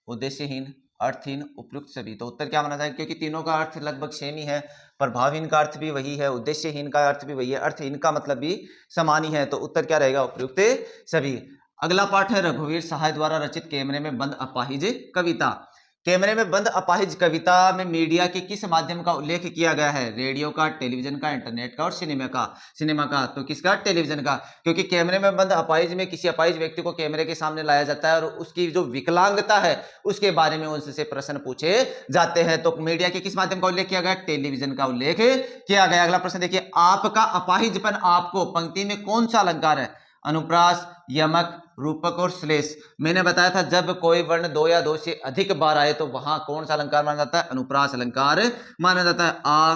उद्देश्यहीन, अर्थहीन, उपयुक्त सभी। तो उत्तर क्या माना जाएगा? क्योंकि तीनों का अर्थ लगभग सेम ही है। प्रभावहीन का अर्थ भी वही है, उद्देश्यहीन का अर्थ भी वही है, अर्थहीन का मतलब भी समान ही है। तो उत्तर क्या रहेगा? उपयुक्त सभी। अगला पाठ है रघुवीर सहाय द्वारा रचित कैमरे में बंद अपाहिज कविता। कैमरे में बंद अपाहिज कविता में मीडिया के किस माध्यम का उल्लेख किया गया है? रेडियो का, टेलीविजन का, इंटरनेट का और सिनेमा का। तो किसका? टेलीविजन का, क्योंकि कैमरे में बंद अपाहिज में किसी अपाहिज व्यक्ति को कैमरे के सामने लाया जाता है और उसकी जो विकलांगता है उसके बारे में उनसे प्रश्न पूछे जाते हैं। तो मीडिया के किस माध्यम का उल्लेख किया गया? टेलीविजन का उल्लेख किया गया। अगला प्रश्न देखिए, आपका अपाहिजपन आपको पंक्ति में कौन सा अलंकार है? अनुप्रास, यमक, रूपक और श्लेष। मैंने बताया था जब कोई वर्ण दो या दो से अधिक बार आए तो वहां कौन सा अलंकार माना जाता है? अनुप्रास अलंकार माना जाता है। आ,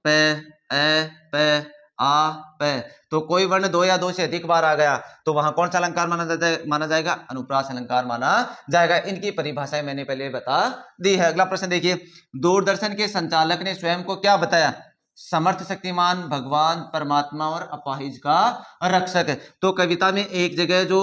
पे, ए, पे, आ, पे। तो कोई वर्ण दो या दो से अधिक बार आ गया तो वहां कौन सा अलंकार माना जाएगा? अनुप्रास अलंकार माना जाएगा। इनकी परिभाषाएं मैंने पहले बता दी है। अगला प्रश्न देखिए, दूरदर्शन के संचालक ने स्वयं को क्या बताया? समर्थ, शक्तिमान, भगवान, परमात्मा और अपाहिज का रक्षक। तो कविता में एक जगह जो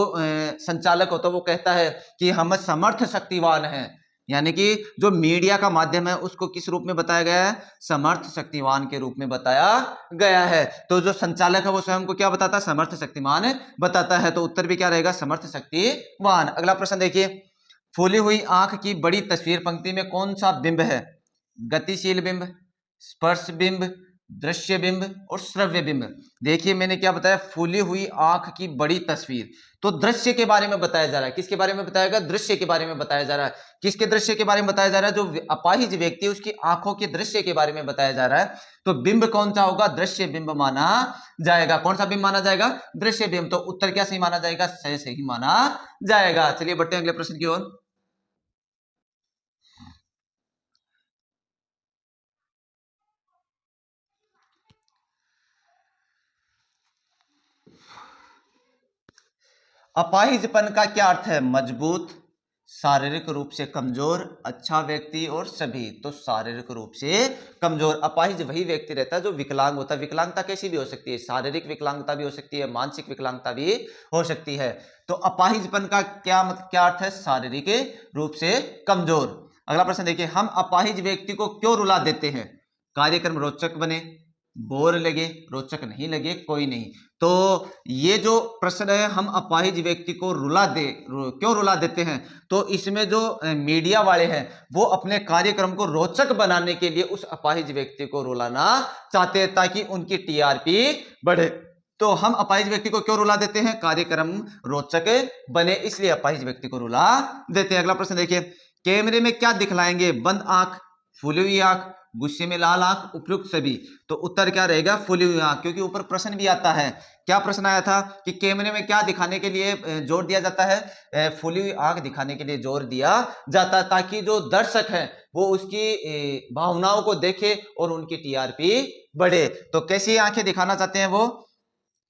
संचालक होता है वो कहता है कि हम समर्थ शक्तिवान हैं, यानी कि जो मीडिया का माध्यम है उसको किस रूप में बताया गया है? समर्थ शक्तिवान के रूप में बताया गया है। तो जो संचालक है वो स्वयं को क्या बताता है? समर्थ शक्तिमान बताता है। तो उत्तर भी क्या रहेगा? समर्थ शक्तिवान। अगला प्रश्न देखिए, फूली हुई आंख की बड़ी तस्वीर पंक्ति में कौन सा बिंब है? गतिशील बिंब, स्पर्श बिंब, दृश्य बिंब और श्रव्य बिंब। देखिए मैंने क्या बताया? फूली हुई आंख की बड़ी तस्वीर, तो दृश्य के बारे में बताया जा रहा है। किसके बारे में बताएगा? दृश्य के बारे में बताया जा रहा है। किसके दृश्य के बारे में बताया जा रहा है? जो अपाहिज व्यक्ति है उसकी आंखों के दृश्य के बारे में बताया जा रहा है। तो बिंब कौन सा होगा? दृश्य बिंब माना जाएगा। कौन सा बिंब माना जाएगा? दृश्य बिंब। तो उत्तर क्या सही माना जाएगा? सही माना जाएगा। चलिए बढ़ते हैं अगले प्रश्न की ओर। अपाहिजपन का क्या अर्थ है? मजबूत, शारीरिक रूप से कमजोर, अच्छा व्यक्ति और सभी। तो शारीरिक रूप से कमजोर। अपाहिज वही व्यक्ति रहता है जो विकलांग होता है। विकलांगता कैसी भी हो सकती है, शारीरिक विकलांगता भी हो सकती है, मानसिक विकलांगता भी हो सकती है। तो अपाहिजपन का क्या अर्थ है? शारीरिक रूप से कमजोर। अगला प्रश्न देखिए, हम अपाहिज व्यक्ति को क्यों रुला देते हैं? कार्यक्रम रोचक बने, बोर लगे, रोचक नहीं लगे, कोई नहीं। तो ये जो प्रश्न है, हम अपाहिज व्यक्ति को क्यों रुला देते हैं? तो इसमें जो मीडिया वाले हैं वो अपने कार्यक्रम को रोचक बनाने के लिए उस अपाहिज व्यक्ति को रुलाना चाहते हैं ताकि उनकी टीआरपी बढ़े। तो हम अपाहिज व्यक्ति को क्यों रुला देते हैं? कार्यक्रम रोचक बने, इसलिए अपाहिज व्यक्ति को रुला देते हैं। अगला प्रश्न देखिए, कैमरे में क्या दिखलाएंगे? बंद आंख, फूली हुई आंख, गुस्से में लाल आंख, उपयुक्त सभी। तो उत्तर क्या रहेगा? फूली हुई आंख, क्योंकि ऊपर प्रश्न भी आता है। क्या प्रश्न आया था कि कैमरे में क्या दिखाने के लिए जोर दिया जाता है? फूली हुई आंख दिखाने के लिए जोर दिया जाता है ताकि जो दर्शक हैं वो उसकी भावनाओं को देखे और उनकी टीआरपी बढ़े। तो कैसी आंखें दिखाना चाहते हैं? वो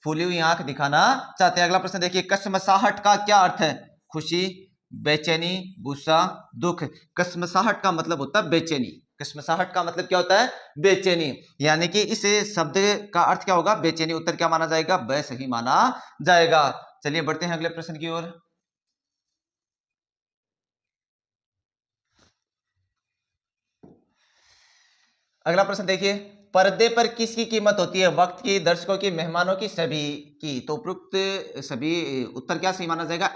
फूली हुई आंख दिखाना चाहते हैं। अगला प्रश्न देखिए, कसमसाहट का क्या अर्थ है? खुशी, बेचैनी, गुस्सा, दुख। कसमसाहट का मतलब होता है बेचैनी। कसमसाहट का मतलब क्या होता है? बेचैनी। यानी कि इस शब्द का अर्थ क्या होगा? बेचैनी। उत्तर क्या माना जाएगा? ब सही माना जाएगा। चलिए बढ़ते हैं अगले प्रश्न की ओर। अगला प्रश्न देखिए, पर्दे पर किसकी कीमत होती है? वक्त की, दर्शकों की, मेहमानों की, सभी की। तो उपयुक्त सभी। उत्तर क्या सही माना जाएगा?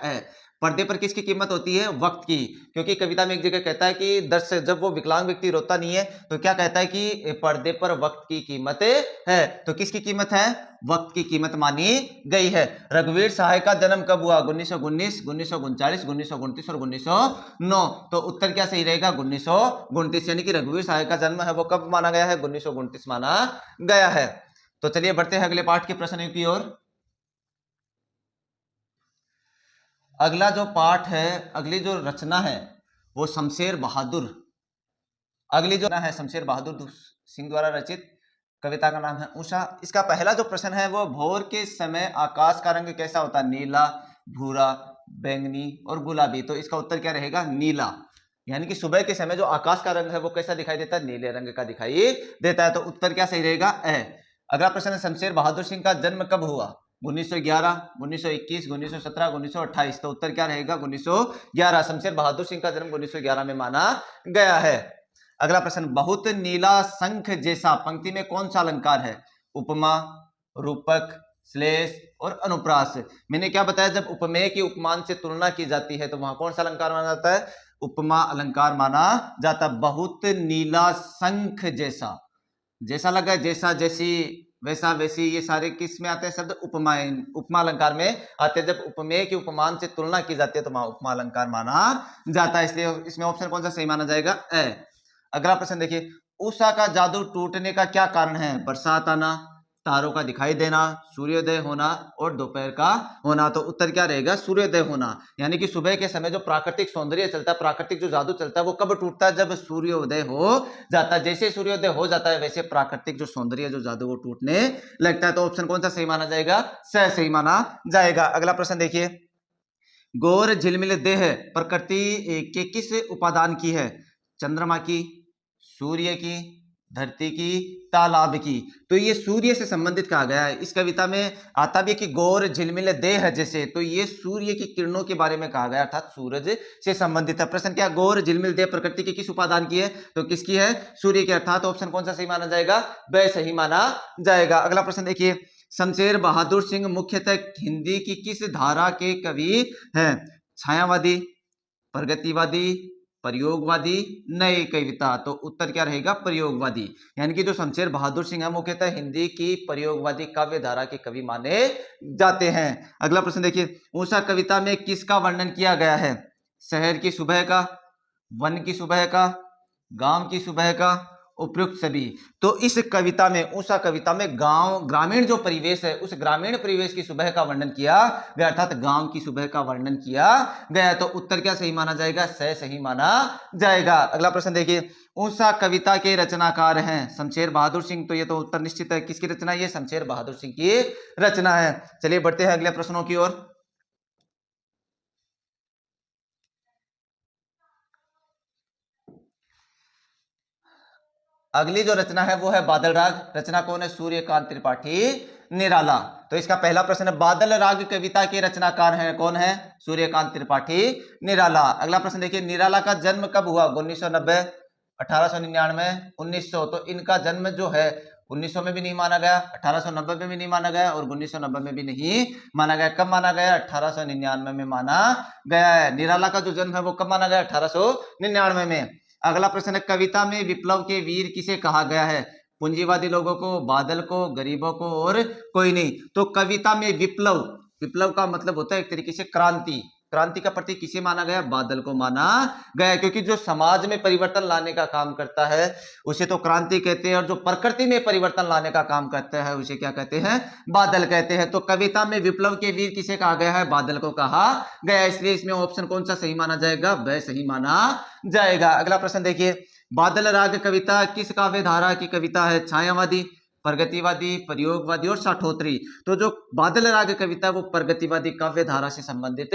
पर्दे पर किसकी कीमत होती है? वक्त की। क्योंकि कविता में एक जगह कहता है कि दर्शक, जब वो विकलांग व्यक्ति रोता नहीं है तो क्या कहता है कि पर्दे पर वक्त की कीमत है। तो किसकी कीमत है? वक्त की कीमत मानी गई है। रघुवीर सहाय का जन्म कब हुआ? 1919, 1939, 1929 और 1909। तो उत्तर क्या सही रहेगा? 1929। यानी कि रघुवीर सहाय का जन्म है वो कब माना गया है? 1929 माना गया है। तो चलिए बढ़ते हैं अगले पाठ के प्रश्न की ओर। अगला जो पाठ है, अगली जो रचना है वो शमशेर बहादुर, अगली जो है शमशेर बहादुर सिंह द्वारा रचित कविता का नाम है उषा। इसका पहला जो प्रश्न है वो, भोर के समय आकाश का रंग कैसा होता है? नीला, भूरा, बैंगनी और गुलाबी। तो इसका उत्तर क्या रहेगा? नीला। यानी कि सुबह के समय जो आकाश का रंग है वो कैसा दिखाई देता है? नीले रंग का दिखाई देता है। तो उत्तर क्या सही रहेगा? अगला प्रश्न है, शमशेर बहादुर सिंह का जन्म कब हुआ? 1911, 1921, 1917, 1928। तो उत्तर क्या रहेगा? 1911। शमशेर बहादुर सिंह का जन्म 1911 में माना गया है। अगला प्रश्न, बहुत नीला शंख जैसा पंक्ति में कौन सा अलंकार है? उपमा, रूपक, श्लेष और अनुप्रास। मैंने क्या बताया, जब उपमेय की उपमान से तुलना की जाती है तो वहां कौन सा अलंकार माना जाता है, उपमा अलंकार माना जाता। बहुत नीला शंख जैसा, जैसा लगा, जैसा जैसी, वैसा वैसी, ये सारे किस में आते हैं शब्द, उपमा, उपमा अलंकार में आते हैं। जब उपमेय की उपमान से तुलना की जाती है तो वहां उपमा अलंकार माना जाता है, इसलिए इसमें ऑप्शन कौन सा सही माना जाएगा, ए। अगला प्रश्न देखिए, उषा का जादू टूटने का क्या कारण है, बरसात आना, तारों का दिखाई देना, सूर्योदय होना और दोपहर का होना। तो उत्तर क्या रहेगा, सूर्योदय होना। यानी कि सुबह के समय जो प्राकृतिक सौंदर्य चलता है, प्राकृतिक जो जादू चलता है, वो कब टूटता है, जब सूर्योदय हो जाता है। जैसे सूर्योदय हो जाता है वैसे प्राकृतिक जो सौंदर्य जो जादू वो टूटने लगता है। तो ऑप्शन कौन सा सही माना जाएगा, स सही माना जाएगा। अगला प्रश्न देखिए, गौर झिलमिल देह प्रकृति के किस उपादान की है, चंद्रमा की, सूर्य की, धरती की, तालाब की। तो ये सूर्य से संबंधित कहा गया है। इस कविता में आता भी है कि गौर झिलमिल देह जैसे, तो ये सूर्य की किरणों के बारे में कहा गया, अर्थात सूरज से संबंधित है। प्रश्न क्या, गौर झिलमिल देह प्रकृति की किस उपादान की है, तो किसकी है, सूर्य की, अर्थात ऑप्शन कौन सा सही माना जाएगा, ब सही माना जाएगा। अगला प्रश्न देखिए, शमशेर बहादुर सिंह मुख्यतः हिंदी की किस धारा के कवि हैं, छायावादी, प्रगतिवादी, प्रयोगवादी, नए कविता। तो उत्तर क्या रहेगा, प्रयोगवादी। यानी कि जो शमशेर बहादुर सिंह है मुख्यतः हिंदी की प्रयोगवादी काव्य धारा के कवि माने जाते हैं। अगला प्रश्न देखिए, उषा कविता में किसका वर्णन किया गया है, शहर की सुबह का, वन की सुबह का, गांव की सुबह का, उपयुक्त सभी। तो इस कविता में, उषा कविता में गांव, ग्रामीण जो परिवेश है, उस ग्रामीण परिवेश की सुबह का वर्णन किया गया, अर्थात गांव की सुबह का वर्णन किया गया। तो उत्तर क्या सही माना जाएगा, स सही माना जाएगा। अगला प्रश्न देखिए, उषा कविता के रचनाकार हैं शमशेर बहादुर सिंह। तो ये तो उत्तर निश्चित है, किसकी रचना, ये शमशेर बहादुर सिंह की रचना है। चलिए बढ़ते हैं अगले प्रश्नों की ओर। अगली जो रचना है वो है बादल राग। रचना कौन है, सूर्यकांत त्रिपाठी निराला। तो इसका पहला प्रश्न है, बादल राग कविता के रचनाकार हैं कौन है, सूर्यकांत त्रिपाठी निराला। अगला प्रश्न देखिए, निराला का जन्म कब हुआ, 1990, 1899, 1900। तो इनका जन्म जो है 1900 में भी नहीं माना गया, 1890 में भी नहीं माना गया और 1990 में भी नहीं माना गया। कब माना गया, 1899 में माना गया है। निराला का जो जन्म है वो कब माना गया, 1899 में। अगला प्रश्न है, कविता में विप्लव के वीर किसे कहा गया है, पूंजीवादी लोगों को, बादल को, गरीबों को और कोई नहीं। तो कविता में विप्लव, विप्लव का मतलब होता है एक तरीके से क्रांति, क्रांति का प्रतीक किसे माना गया, बादल को माना गया, क्योंकि जो समाज में परिवर्तन लाने का काम करता है उसे तो क्रांति कहते हैं, और जो प्रकृति में परिवर्तन लाने का काम करता है उसे क्या कहते हैं, बादल कहते हैं। तो कविता में विप्लव के वीर किसे कहा गया है, बादल को कहा गया, इसलिए इसमें ऑप्शन कौन सा सही माना जाएगा, ब सही माना जाएगा। अगला प्रश्न देखिए, बादल राग कविता किस काव्य धारा की कविता है, छायावादी, प्रगतिवादी, प्रयोगवादी और साठोत्री। तो जो बादल राग कविता है वो प्रगतिवादी काव्य धारा से संबंधित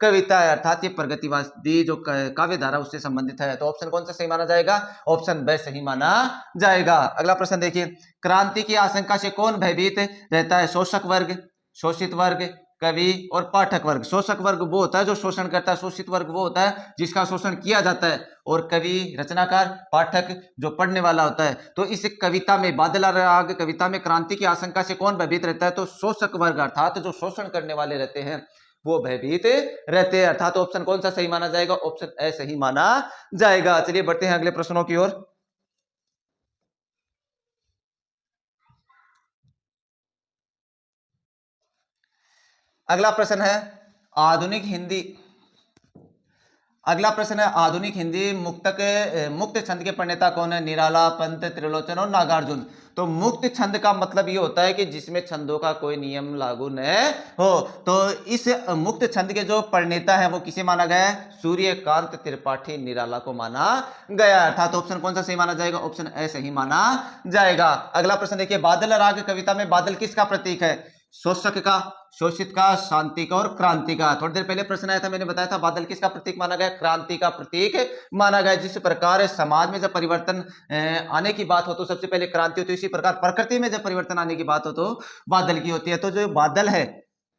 कविता है, अर्थात ये प्रगतिवादी जो काव्य धारा उससे संबंधित है। तो ऑप्शन कौन सा सही माना जाएगा, ऑप्शन ब सही माना जाएगा। अगला प्रश्न देखिए, क्रांति की आशंका से कौन भयभीत रहता है, शोषक वर्ग, शोषित वर्ग, कवि और पाठक वर्ग। शोषक वर्ग वो होता है जो शोषण करता है, शोषित वर्ग वो होता है जिसका शोषण किया जाता है, और कवि रचनाकार, पाठक जो पढ़ने वाला होता है। तो इस कविता में, बादल राग कविता में क्रांति की आशंका से कौन भयभीत रहता है, तो शोषक वर्ग, अर्थात जो शोषण करने वाले रहते हैं वो भयभीत रहते हैं, अर्थात ऑप्शन कौन सा सही माना जाएगा, ऑप्शन ए सही माना जाएगा। चलिए बढ़ते हैं अगले प्रश्नों की ओर। अगला प्रश्न है, आधुनिक हिंदी, अगला प्रश्न है, आधुनिक हिंदी मुक्त छंद के प्रणेता कौन है, निराला, पंत, त्रिलोचन और नागार्जुन। तो मुक्त छंद का मतलब ये होता है कि जिसमें छंदों का कोई नियम लागू न हो। तो इस मुक्त छंद के जो प्रणेता है वो किसे माना गया है, सूर्यकांत त्रिपाठी निराला को माना गया, अर्थात ऑप्शन कौन सा सही माना जाएगा, ऑप्शन ए सही माना जाएगा। अगला प्रश्न देखिए, बादल राग कविता में बादल किसका प्रतीक है, शोषक का, शोषित का, शांति का और क्रांति का। थोड़ी देर पहले प्रश्न आया था, मैंने बताया था बादल किसका प्रतीक माना गया, क्रांति का प्रतीक माना गया। जिस प्रकार समाज में जब परिवर्तन आने की बात हो तो सबसे पहले क्रांति होती है, इसी प्रकार प्रकृति में जब परिवर्तन आने की बात हो तो बादल की होती है। तो जो बादल है,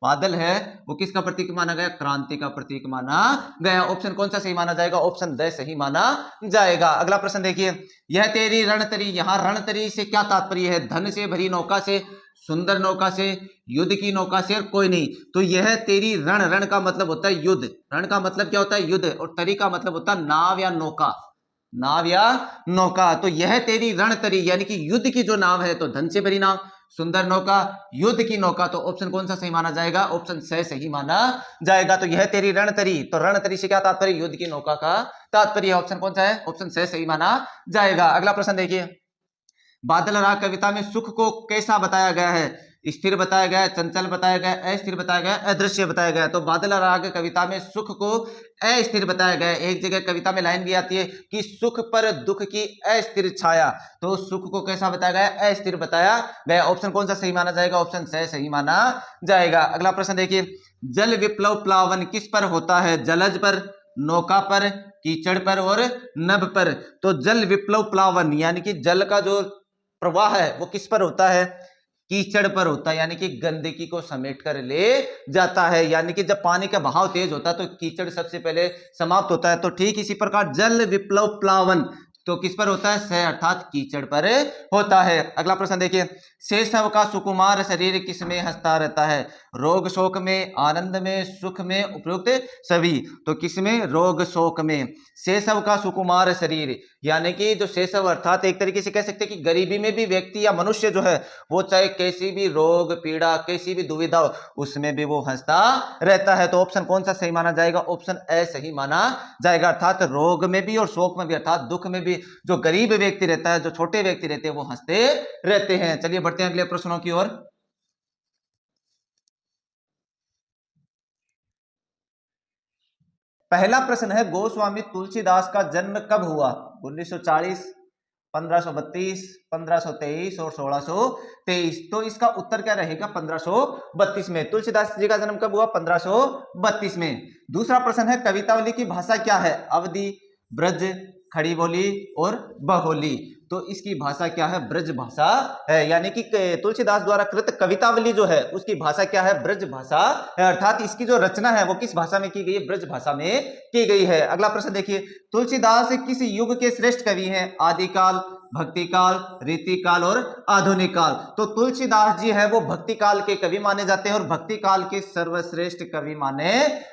बादल है वो किसका प्रतीक माना गया, क्रांति का प्रतीक माना गया। ऑप्शन कौन सा सही माना जाएगा, ऑप्शन द सही माना जाएगा। अगला प्रश्न देखिए, यह तेरी रणतरी, यहां रणतरी से क्या तात्पर्य है, धन से भरी नौका से, सुंदर नौका से, युद्ध की नौका से, और कोई नहीं। तो यह तेरी रण, रण का मतलब होता है युद्ध, रण का मतलब क्या होता है युद्ध, और तरी का मतलब होता है नाव या नौका, नाव या नौका। तो यह तेरी रण तरी यानी कि युद्ध की जो नाव है, तो धन से भरी नाव, सुंदर नौका, युद्ध की नौका। तो ऑप्शन कौन सा सही माना जाएगा? ऑप्शन से सही माना जाएगा। तो यह तेरी रण तरी, तो रण तरी से क्या तात्पर्य? युद्ध की नौका का तात्पर्य। ऑप्शन कौन सा है? ऑप्शन से सही माना जाएगा। अगला प्रश्न देखिए, बादल राग कविता में सुख को कैसा बताया गया है? स्थिर बताया गया है, चंचल बताया गया है, अस्थिर बताया गया है, अदृश्य बताया गया है। तो बादल राग कविता में सुख को अस्थिर बताया गया है। एक जगह कविता में लाइन भी आती है कि सुख पर दुख की अस्थिर छाया, तो सुख को कैसा बताया गया है? अस्थिर बताया गया। ऑप्शन कौन सा सही माना जाएगा? ऑप्शन से सही माना जाएगा। अगला प्रश्न देखिए, जल विप्लव प्लावन किस पर होता है? जलज पर, नौका पर, कीचड़ पर और नभ पर। तो जल विप्लव प्लावन यानी कि जल का जो प्रवाह है वो किस पर होता है? कीचड़ पर होता है, यानी कि गंदगी को समेट कर ले जाता है। यानी कि जब पानी का बहाव तेज होता है तो कीचड़ सबसे पहले समाप्त होता है। तो ठीक इसी प्रकार जल विप्लव प्लावन तो किस पर होता है? से अर्थात कीचड़ पर होता है। अगला प्रश्न देखिए, शेषव का सुकुमार शरीर किसमें हंसता रहता है? रोग शोक में, आनंद में, सुख में, उपयुक्त सभी। तो किसमें? रोग शोक में। शेषव का सुकुमार शरीर यानी कि जो शेषव अर्थात एक तरीके से कह सकते हैं कि गरीबी में भी व्यक्ति या मनुष्य जो है वो चाहे कैसी भी रोग पीड़ा, कैसी भी दुविधा हो, उसमें भी वो हंसता रहता है। तो ऑप्शन कौन सा सही माना जाएगा? ऑप्शन ए सही माना जाएगा। अर्थात रोग में भी और शोक में भी, अर्थात दुख में भी जो गरीब व्यक्ति रहता है, जो छोटे व्यक्ति रहते हैं, वो हंसते रहते हैं। चलिए बढ़ते हैं अगले प्रश्नों की ओर। पहला प्रश्न है, गोस्वामी तुलसीदास का जन्म कब हुआ? 1940, 1532, 1523 और 1623। तो इसका उत्तर क्या रहेगा? 1532 में। तुलसीदास जी का जन्म कब हुआ? 1532 में। दूसरा प्रश्न है, कवितावली की भाषा क्या है? अवधी, ब्रज, खड़ी बोली और बहोली। तो इसकी भाषा क्या है? ब्रज भाषा है। यानी कि तुलसीदास द्वारा कृत कवितावली जो है उसकी भाषा क्या है? ब्रज भाषा है। अर्थात इसकी जो रचना है वो किस भाषा में की गई है? ब्रज भाषा में की गई है। अगला प्रश्न देखिए, तुलसीदास किस युग के श्रेष्ठ कवि हैं? आदिकाल, भक्ति काल, रीति काल और आधुनिक काल। तो तुलसीदास जी है वो भक्ति काल के कवि माने जाते हैं और भक्ति काल के सर्वश्रेष्ठ कवि माने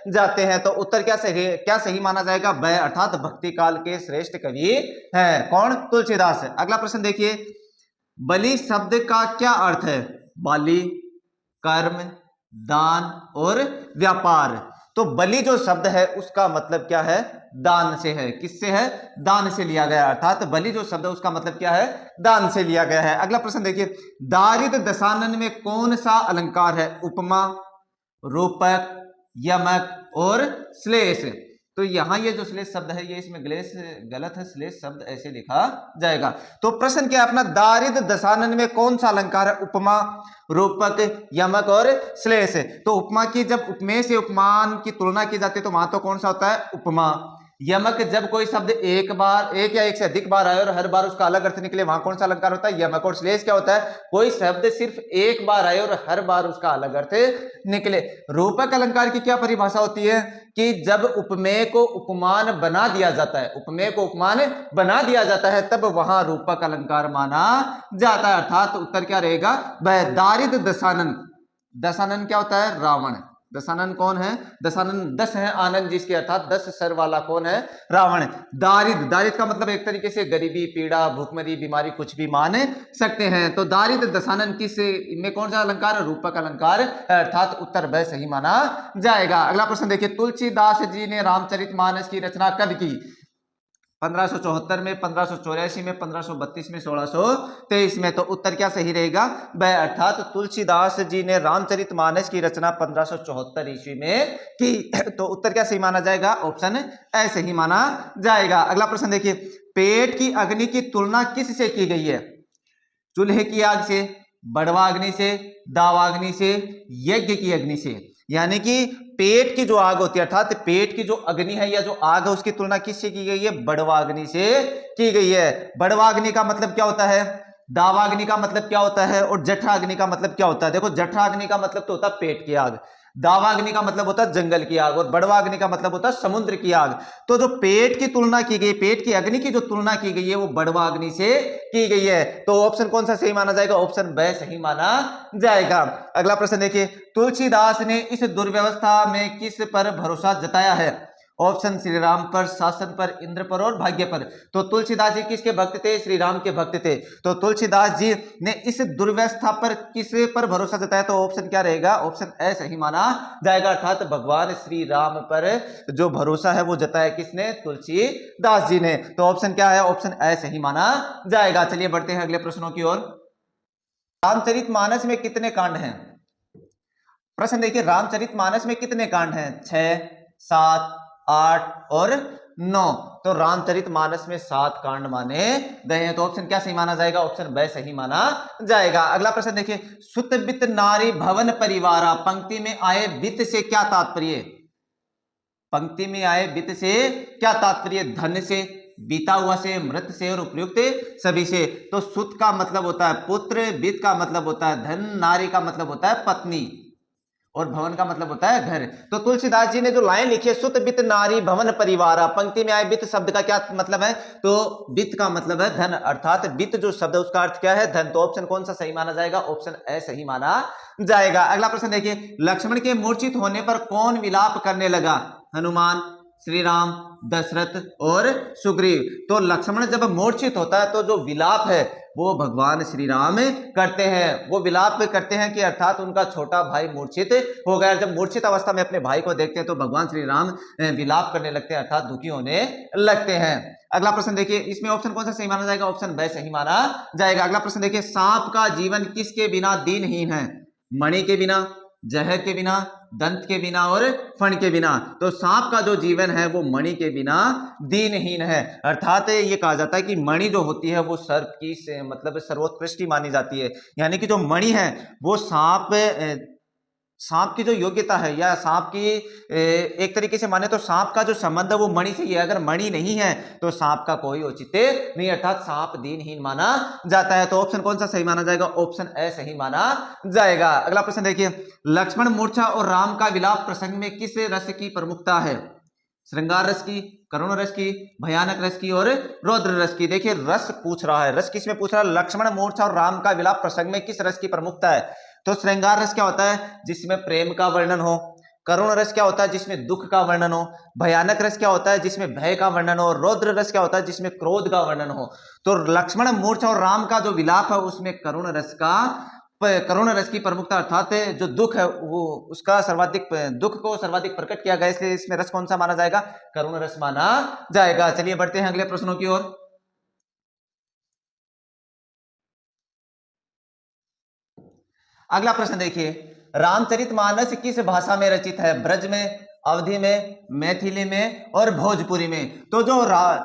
जाते हैं। तो उत्तर क्या सही माना जाएगा? ब, अर्थात भक्ति काल के श्रेष्ठ कवि है कौन? तुलसीदास है। अगला प्रश्न देखिए, बलि शब्द का क्या अर्थ है? बाली, कर्म, दान और व्यापार। तो बलि जो शब्द है उसका मतलब क्या है? दान से है। किससे है? दान से लिया गया। अर्थात बलि जो शब्द है उसका मतलब क्या है? दान से लिया गया है। अगला प्रश्न देखिए, दारिद दशानन में कौन सा अलंकार है? उपमा, रूपक, यमक और श्लेष। तो यहां ये जो श्लेष शब्द है ये इसमें गलत है, श्लेष शब्द ऐसे लिखा जाएगा। तो प्रश्न क्या है अपना? दारिद दशानन में कौन सा अलंकार है? उपमा, रूपक, यमक और श्लेष। तो उपमा की जब उपमेय से उपमान की तुलना की जाती है तो वहां तो कौन सा होता है? उपमा। यमक जब कोई शब्द एक या एक से अधिक बार आए और हर बार उसका अलग अर्थ निकले, वहां कौन सा अलंकार होता है? यमक। और श्लेष क्या होता है? कोई शब्द सिर्फ एक बार आए और हर बार उसका अलग अर्थ निकले। रूपक अलंकार की क्या परिभाषा होती है? कि जब उपमेय को उपमान बना दिया जाता है, उपमेय को उपमान बना दिया जाता है, तब वहां रूपक अलंकार माना जाता है। अर्थात उत्तर क्या रहेगा? वह दारिद दशानन। दशानन क्या होता है? रावण। दशानन कौन है? दशानन 10 है, आनंद जिसके, अर्थात 10 सर वाला कौन है? रावण। दारिद, दारिद का मतलब एक तरीके से गरीबी, पीड़ा, भूखमरी, बीमारी कुछ भी मान सकते हैं। तो दारिद दशानन किस में कौन सा अलंकार है? रूपक अलंकार, अर्थात उत्तर ब सही माना जाएगा। अगला प्रश्न देखिए, तुलसीदास जी ने रामचरितमानस की रचना कब की? 1574 में, 1584 में, 1532 में, 1623 में। तो उत्तर क्या सही रहेगा? वह, अर्थात तुलसीदास जी ने रामचरितमानस की रचना 1574 ईस्वी में की। तो उत्तर क्या सही माना जाएगा? ऑप्शन ए सही माना जाएगा। अगला प्रश्न देखिए, पेट की अग्नि की तुलना किस से की गई है? चूल्हे की आग से, बड़वाग्नि से, दावाग्नि से, यज्ञ की अग्नि से। यानी कि पेट की जो आग होती है, अर्थात पेट की जो अग्नि है या जो आग है उसकी तुलना किससे की गई है? बड़वाग्नि से की गई है। बड़वाग्नि का मतलब क्या होता है? दावाग्नि का मतलब क्या होता है? और जठराग्नि का मतलब क्या होता है? देखो, जठराग्नि का मतलब तो होता है पेट की आग, दावाग्नि का मतलब होता है जंगल की आग, और बड़वाग्नि का मतलब होता है समुद्र की आग। तो जो पेट की तुलना की गई, पेट की अग्नि की जो तुलना की गई है वो बड़वाग्नि से की गई है। तो ऑप्शन कौन सा सही माना जाएगा? ऑप्शन ब सही माना जाएगा। अगला प्रश्न देखिए, तुलसीदास ने इस दुर्व्यवस्था में किस पर भरोसा जताया है? ऑप्शन श्री राम पर, शासन पर, इंद्र पर और भाग्य पर। तो तुलसीदास जी किसके भक्त थे? श्री राम के भक्त थे। तो तुलसीदास जी ने इस दुर्व्यवस्था पर किस पर भरोसा जताया? तो ऑप्शन क्या रहेगा? ऑप्शन ए सही माना जाएगा, अर्थात भगवान श्री राम पर जो भरोसा है वो जताया किसने? तुलसीदास जी ने। तो ऑप्शन क्या है? ऑप्शन ए सही माना जाएगा। चलिए बढ़ते हैं अगले प्रश्नों की ओर। रामचरितमानस में कितने कांड हैं? प्रश्न देखिए, रामचरितमानस में कितने कांड हैं? 6, 7, 8 और 9। तो रामचरितमानस में 7 कांड माने गए हैं। तो ऑप्शन क्या सही माना जाएगा? ऑप्शन ब सही माना जाएगा। अगला प्रश्न देखिए, सुत बित नारी भवन परिवारा, पंक्ति में आए बित से क्या तात्पर्य? पंक्ति में आए बित से क्या तात्पर्य? धन से, बीता हुआ से, मृत से और उपयुक्त सभी से। तो सुत का मतलब होता है पुत्र, बित का मतलब होता है धन, नारी का मतलब होता है पत्नी और भवन का मतलब होता है घर। तो तुलसीदास जी ने जो लाइन लिखी है, सुत बित नारी भवन परिवारा, पंक्ति में आए बित शब्द का क्या मतलब है? तो बित का मतलब है धन, अर्थात बित जो शब्द है उसका अर्थ क्या है? धन। तो ऑप्शन कौन सा सही माना जाएगा? ऑप्शन ए सही माना जाएगा। अगला प्रश्न देखिए, लक्ष्मण के मूर्छित होने पर कौन विलाप करने लगा? हनुमान, श्री राम, दशरथ और सुग्रीव। तो लक्ष्मण जब मूर्छित होता है तो जो विलाप है वो भगवान श्री राम करते हैं। वो विलाप करते हैं कि अर्थात उनका छोटा भाई मूर्छित हो गया। जब मूर्छित अवस्था में अपने भाई को देखते हैं तो भगवान श्री राम विलाप करने लगते हैं, अर्थात दुखी होने लगते हैं। अगला प्रश्न देखिए, इसमें ऑप्शन कौन सा सही माना जाएगा? ऑप्शन ब सही माना जाएगा। अगला प्रश्न देखिए, सांप का जीवन किसके बिना दीनहीन है? मणि के बिना, जहर के बिना, दंत के बिना और फण के बिना। तो सांप का जो जीवन है वो मणि के बिना दीनहीन है, अर्थात ये कहा जाता है कि मणि जो होती है वो सर्प की से मतलब सर्वोत्कृष्ट मानी जाती है। यानी कि जो मणि है वो सांप की जो योग्यता है या सांप की एक तरीके से माने तो सांप का जो संबंध है वो मणि से ही है। अगर मणि नहीं है तो सांप का कोई औचित्य नहीं, अर्थात सांप दीनहीन माना जाता है। तो ऑप्शन कौन सा सही माना जाएगा? ऑप्शन ए सही माना जाएगा। अगला प्रश्न देखिए, लक्ष्मण मूर्छा और राम का विलाप प्रसंग में किस रस की प्रमुखता है? श्रृंगार रस की, करुण रस की, भयानक रस की और रौद्र रस की। देखिए रस पूछ रहा है, रस किसमें पूछ रहा है? लक्ष्मण मूर्छा और राम का विलाप प्रसंग में किस रस की प्रमुखता है? तो श्रृंगार रस क्या होता है? जिसमें प्रेम का वर्णन हो। करुण रस क्या होता है? जिसमें दुख का वर्णन हो। भयानक रस क्या होता है? जिसमें भय का वर्णन हो। रौद्र रस क्या होता है? जिसमें क्रोध का वर्णन हो। तो लक्ष्मण मूर्छा और राम का जो विलाप है उसमें करुण रस की प्रमुखता, अर्थात जो दुख है वो उसका सर्वाधिक दुख को सर्वाधिक प्रकट किया गया, इसलिए इसमें रस कौन सा माना जाएगा? करुण रस माना जाएगा। चलिए बढ़ते हैं अगले प्रश्नों की ओर। अगला प्रश्न देखिए, रामचरितमानस किस भाषा में रचित है? ब्रज में, अवधि में, मैथिली में और भोजपुरी में। तो जो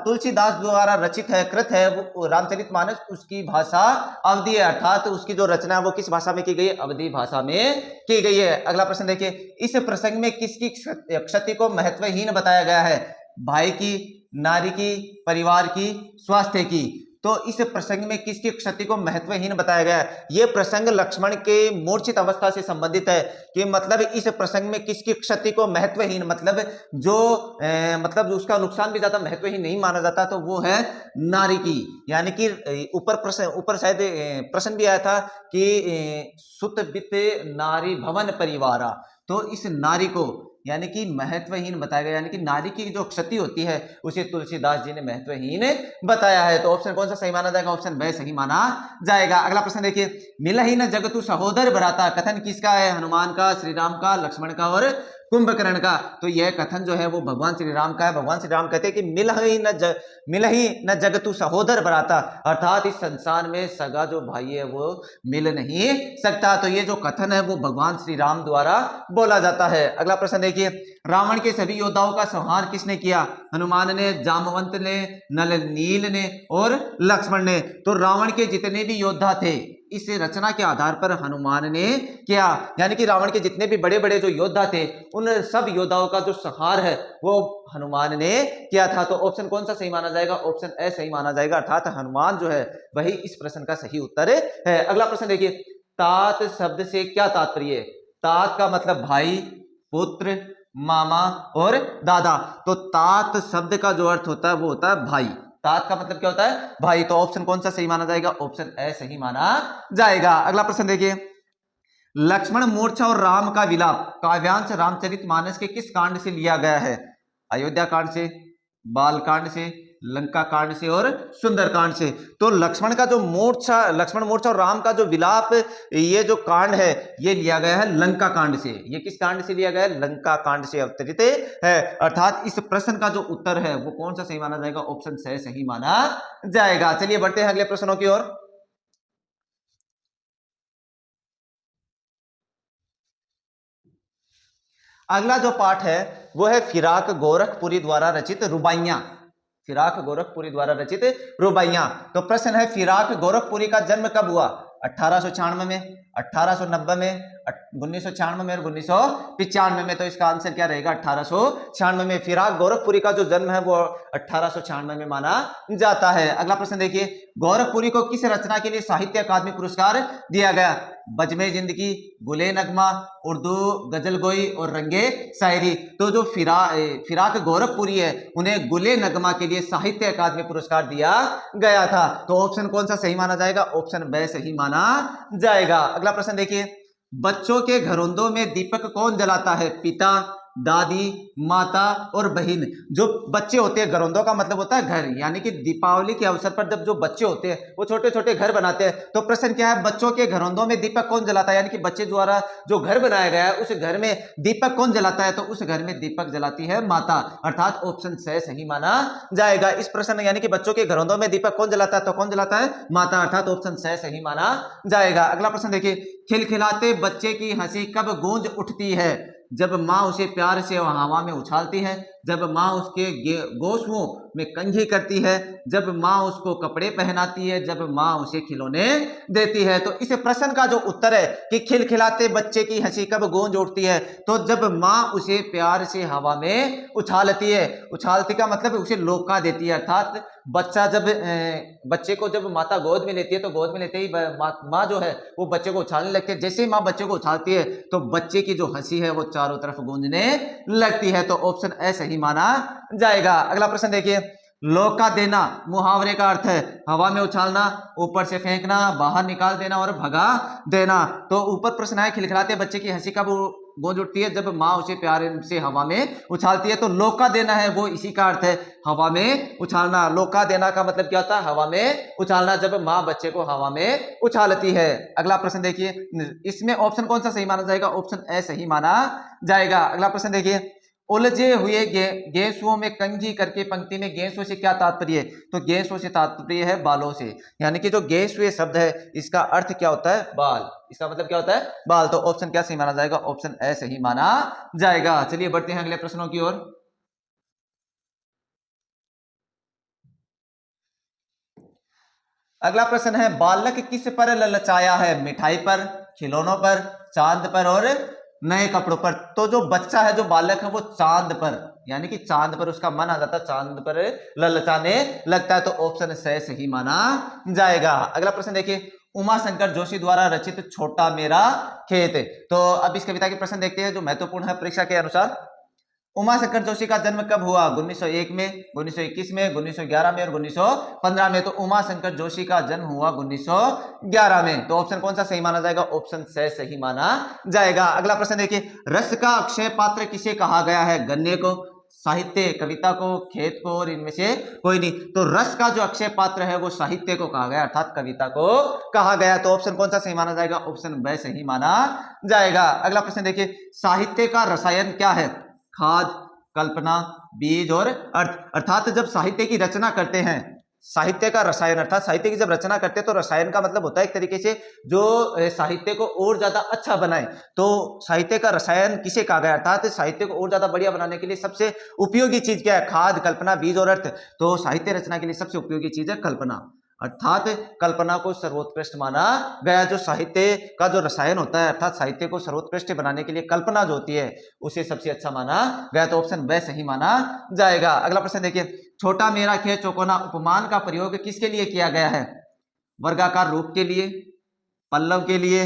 तुलसीदास द्वारा रचित है, कृत है वो रामचरितमानस, उसकी भाषा अवधि है, अर्थात उसकी जो रचना है वो किस भाषा में की गई है? अवधि भाषा में की गई है। अगला प्रश्न देखिए, इस प्रसंग में किसकी क्षति को महत्वहीन बताया गया है? भाई की, नारी की, परिवार की, स्वास्थ्य की। तो इस प्रसंग में किसकी क्षति को महत्वहीन बताया गया है? यह प्रसंग लक्ष्मण के मूर्छित अवस्था से संबंधित है कि मतलब इस प्रसंग में किसकी क्षति को महत्वहीन मतलब मतलब उसका नुकसान भी ज्यादा महत्वहीन नहीं माना जाता, तो वो है नारी की। यानी कि ऊपर शायद प्रश्न भी आया था कि सुत बित नारी भवन परिवारा। तो इस नारी को यानी कि महत्वहीन बताया गया, यानी कि नारी की जो क्षति होती है उसे तुलसीदास जी ने महत्वहीन बताया है। तो ऑप्शन कौन सा सही माना जाएगा? ऑप्शन बी सही माना जाएगा। अगला प्रश्न देखिए, मिलहि न जगतु सहोदर भ्राता, कथन किसका है? हनुमान का, श्री राम का, लक्ष्मण का और कुंभकर्ण का। तो यह कथन जो है वो भगवान श्री राम का है। भगवान श्री राम कहते हैं कि मिलहि न जगतु सहोदर भ्राता, अर्थात इस संसार में सगा जो भाई है वो मिल नहीं सकता। तो ये जो कथन है वो भगवान श्री राम द्वारा बोला जाता है। अगला प्रश्न देखिए, रावण के सभी योद्धाओं का संहार किसने किया? हनुमान ने, जामवंत ने, नल नील ने और लक्ष्मण ने। तो रावण के जितने भी योद्धा थे इस रचना के आधार पर हनुमान ने किया, यानी कि रावण के जितने भी बड़े बड़े जो योद्धा थे उन सब योद्धाओं का जो संहार है वो हनुमान ने किया था। तो ऑप्शन कौन सा सही माना जाएगा? ऑप्शन ए सही माना जाएगा, अर्थात हनुमान जो है वही इस प्रश्न का सही उत्तर है। अगला प्रश्न देखिए, तात शब्द से क्या तात्पर्य है? तात का मतलब भाई, पुत्र, मामा और दादा। तो तात शब्द का जो अर्थ होता है वो होता है भाई। तात का मतलब क्या होता है? भाई। तो ऑप्शन कौन सा सही माना जाएगा? ऑप्शन ए सही माना जाएगा। अगला प्रश्न देखिए, लक्ष्मण मूर्छा और राम का विलाप काव्यांश रामचरितमानस के किस कांड से लिया गया है? अयोध्या कांड से, बाल कांड से, लंका कांड से और सुंदर कांड से। तो लक्ष्मण मूर्छा और राम का जो विलाप, ये जो कांड है ये लिया गया है लंका कांड से। ये किस कांड से लिया गया है? लंका कांड से अवतरित है। अर्थात इस प्रश्न का जो उत्तर है वो कौन सा सही माना जाएगा? ऑप्शन से सही माना जाएगा। चलिए बढ़ते हैं अगले प्रश्नों की ओर। अगला जो पाठ है वो है फिराक गोरखपुरी द्वारा रचित रुबाइयां। फिराक गोरखपुरी द्वारा रचित रुबाइयां। तो प्रश्न है, फिराक गोरखपुरी का जन्म कब हुआ? 1896 में, 1890 में, 1996 में और 1995 में। तो इसका आंसर क्या रहेगा? 1896 में। फिराक गोरखपुरी का जो जन्म है वो 1896 में माना जाता है। अगला प्रश्न देखिए, गोरखपुरी को किस रचना के लिए साहित्य अकादमी पुरस्कार दिया गया? बजमे जिंदगी, गुले नगमा, उर्दू गजल गोई और रंगे शायरी। तो जो फिराक गोरखपुरी है उन्हें गुले नगमा के लिए साहित्य अकादमी पुरस्कार दिया गया था। तो ऑप्शन कौन सा सही माना जाएगा? ऑप्शन बी सही माना जाएगा। अगला प्रश्न देखिए, बच्चों के घरोंदों में दीपक कौन जलाता है? पिता, दादी, माता और बहन। जो बच्चे होते हैं, घरोंदों का मतलब होता है घर, यानी कि दीपावली के अवसर पर जब जो बच्चे होते हैं वो छोटे छोटे घर बनाते हैं। तो प्रश्न क्या है? बच्चों के घरोंदों में दीपक कौन जलाता है? यानी कि बच्चे द्वारा जो घर बनाया गया है उस घर में दीपक कौन जलाता है? तो उस घर में दीपक जलाती है माता। अर्थात ऑप्शन से सही माना जाएगा। इस प्रश्न यानी कि बच्चों के घरोंदों में दीपक कौन जलाता है? तो कौन जलाता है? माता। अर्थात ऑप्शन से सही माना जाएगा। अगला प्रश्न देखिए, खिलखिलाते बच्चे की हंसी कब गूंज उठती है? जब माँ उसे प्यार से हवा में उछालती है, जब माँ उसके गोसुओं में कंघी करती है, जब माँ उसको कपड़े पहनाती है, जब माँ उसे खिलौने देती है। तो इस प्रश्न का जो उत्तर है कि खिलखिलाते बच्चे की हंसी कब गूंज उठती है? तो जब माँ उसे प्यार से हवा में उछालती है। उछालती का मतलब उसे लोका देती है। अर्थात बच्चे को जब माता गोद में लेती है तो गोद में लेते ही माँ जो है वो बच्चे को उछालने लगती है। जैसे ही माँ बच्चे को उछालती है तो बच्चे की जो हंसी है वो चारों तरफ गूंजने लगती है। तो ऑप्शन ए सही माना जाएगा। अगला प्रश्न देखिए, लौका देना मुहावरे का अर्थ है हवा में उछालना, ऊपर से फेंकना, बाहर निकाल देना और भगा देना। तो ऊपर प्रश्न है, खिलखिलाते बच्चे की हंसी कब गूंज उठती है? जब माँ उसे प्यार से हवा में उछालती है। तो लौका देना है वो इसी का अर्थ है हवा में उछालना। लौका देना का मतलब क्या होता है? हवा में उछालना, जब माँ बच्चे को हवा में उछालती है। अगला प्रश्न देखिए, इसमें ऑप्शन कौन सा सही माना जाएगा? ऑप्शन ए सही माना जाएगा। अगला प्रश्न देखिए, उलझे हुए गेसुओं में कंघी करके पंक्ति में गेसुओं से क्या तात्पर्य है? तो गेसुओं से तात्पर्य है बालों से। यानी कि जो गेसुए शब्द है इसका अर्थ क्या होता है? बाल। इसका मतलब क्या होता है? बाल। तो ऑप्शन क्या सही माना जाएगा? ऑप्शन ए सही माना जाएगा। चलिए बढ़ते हैं अगले प्रश्नों की ओर। अगला प्रश्न है, बालक किस पर ललचाया है? मिठाई पर, खिलौनों पर, चांद पर और नए कपड़ों पर। तो जो बच्चा है, जो बालक है, वो चांद पर, यानी कि चांद पर उसका मन आ जाता है, चांद पर ललचाने लगता है। तो ऑप्शन से सही माना जाएगा। अगला प्रश्न देखिए, उमा शंकर जोशी द्वारा रचित छोटा मेरा खेत। तो अब इस कविता के प्रश्न देखते हैं जो महत्वपूर्ण है परीक्षा के अनुसार। उमा शंकर जोशी का जन्म कब हुआ? 1901 में, 1921 में, 1911 में और 1915 में। तो उमा शंकर जोशी का जन्म हुआ 1911 में। तो ऑप्शन कौन सा सही माना जाएगा? ऑप्शन से सही माना जाएगा। अगला प्रश्न देखिए, रस का अक्षय पात्र किसे कहा गया है? गन्ने को, साहित्य, कविता को, खेत को और इनमें से कोई नहीं। तो रस का जो अक्षय पात्र है वो साहित्य को कहा गया, अर्थात कविता को कहा गया। तो ऑप्शन कौन सा सही माना जाएगा? ऑप्शन बी सही माना जाएगा। अगला प्रश्न देखिए, साहित्य का रसायन क्या है? खाद, कल्पना, बीज और अर्थ। अर्थात जब साहित्य की रचना करते हैं, साहित्य का रसायन, अर्थात साहित्य की जब रचना करते हैं तो रसायन का मतलब होता है एक तरीके से जो साहित्य को और ज्यादा अच्छा बनाए। तो साहित्य का रसायन किसे कहा गया? अर्थात साहित्य को और ज्यादा बढ़िया बनाने के लिए सबसे उपयोगी चीज क्या है? खाद, कल्पना, बीज और अर्थ। तो साहित्य रचना के लिए सबसे उपयोगी चीज है कल्पना। अर्थात कल्पना को सर्वोत्कृष्ट माना गया। जो साहित्य का जो रसायन होता है, अर्थात साहित्य को सर्वोत्कृष्ट बनाने के लिए कल्पना जो होती है उसे सबसे अच्छा माना गया। तो ऑप्शन बी सही माना जाएगा। अगला प्रश्न देखिए, छोटा मेरा खेत चौकोना उपमान का प्रयोग किसके लिए किया गया है? वर्गाकार रूप के लिए, पल्लव के लिए,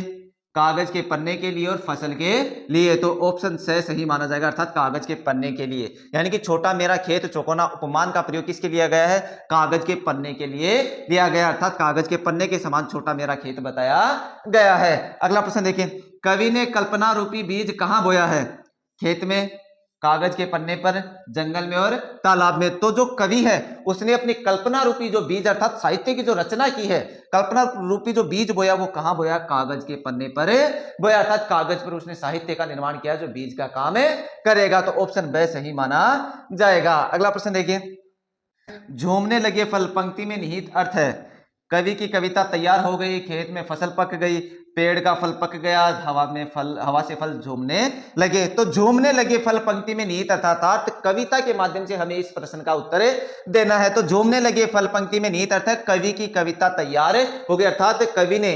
कागज के पन्ने के लिए और फसल के लिए। तो ऑप्शन से सही माना जाएगा, अर्थात कागज के पन्ने के लिए। यानी कि छोटा मेरा खेत चौकोना उपमान का प्रयोग किसके लिया गया है? कागज के पन्ने के लिए लिया गया, अर्थात कागज के पन्ने के समान छोटा मेरा खेत बताया गया है। अगला प्रश्न देखिए, कवि ने कल्पना रूपी बीज कहां बोया है? खेत में, कागज के पन्ने पर, जंगल में और तालाब में। तो जो कवि है उसने अपनी कल्पना रूपी जो बीज अर्थात साहित्य की जो रचना की है, कल्पना रूपी जो बीज बोया वो कहां बोया? कागज के पन्ने पर बोया, अर्थात कागज पर उसने साहित्य का निर्माण किया जो बीज का काम करेगा। तो ऑप्शन बी सही माना जाएगा। अगला प्रश्न देखिए, झूमने लगे फल पंक्ति में निहित अर्थ है। कवि की कविता तैयार हो गई, खेत में फसल पक गई, पेड़ का फल पक गया, हवा से फल झूमने लगे। तो झूमने लगे फल पंक्ति में निहित अर्थात कविता के माध्यम से हमें इस प्रश्न का उत्तर देना है। तो झूमने लगे फल पंक्ति में निहित अर्थ है कवि की कविता तैयार हो गई, अर्थात कवि ने,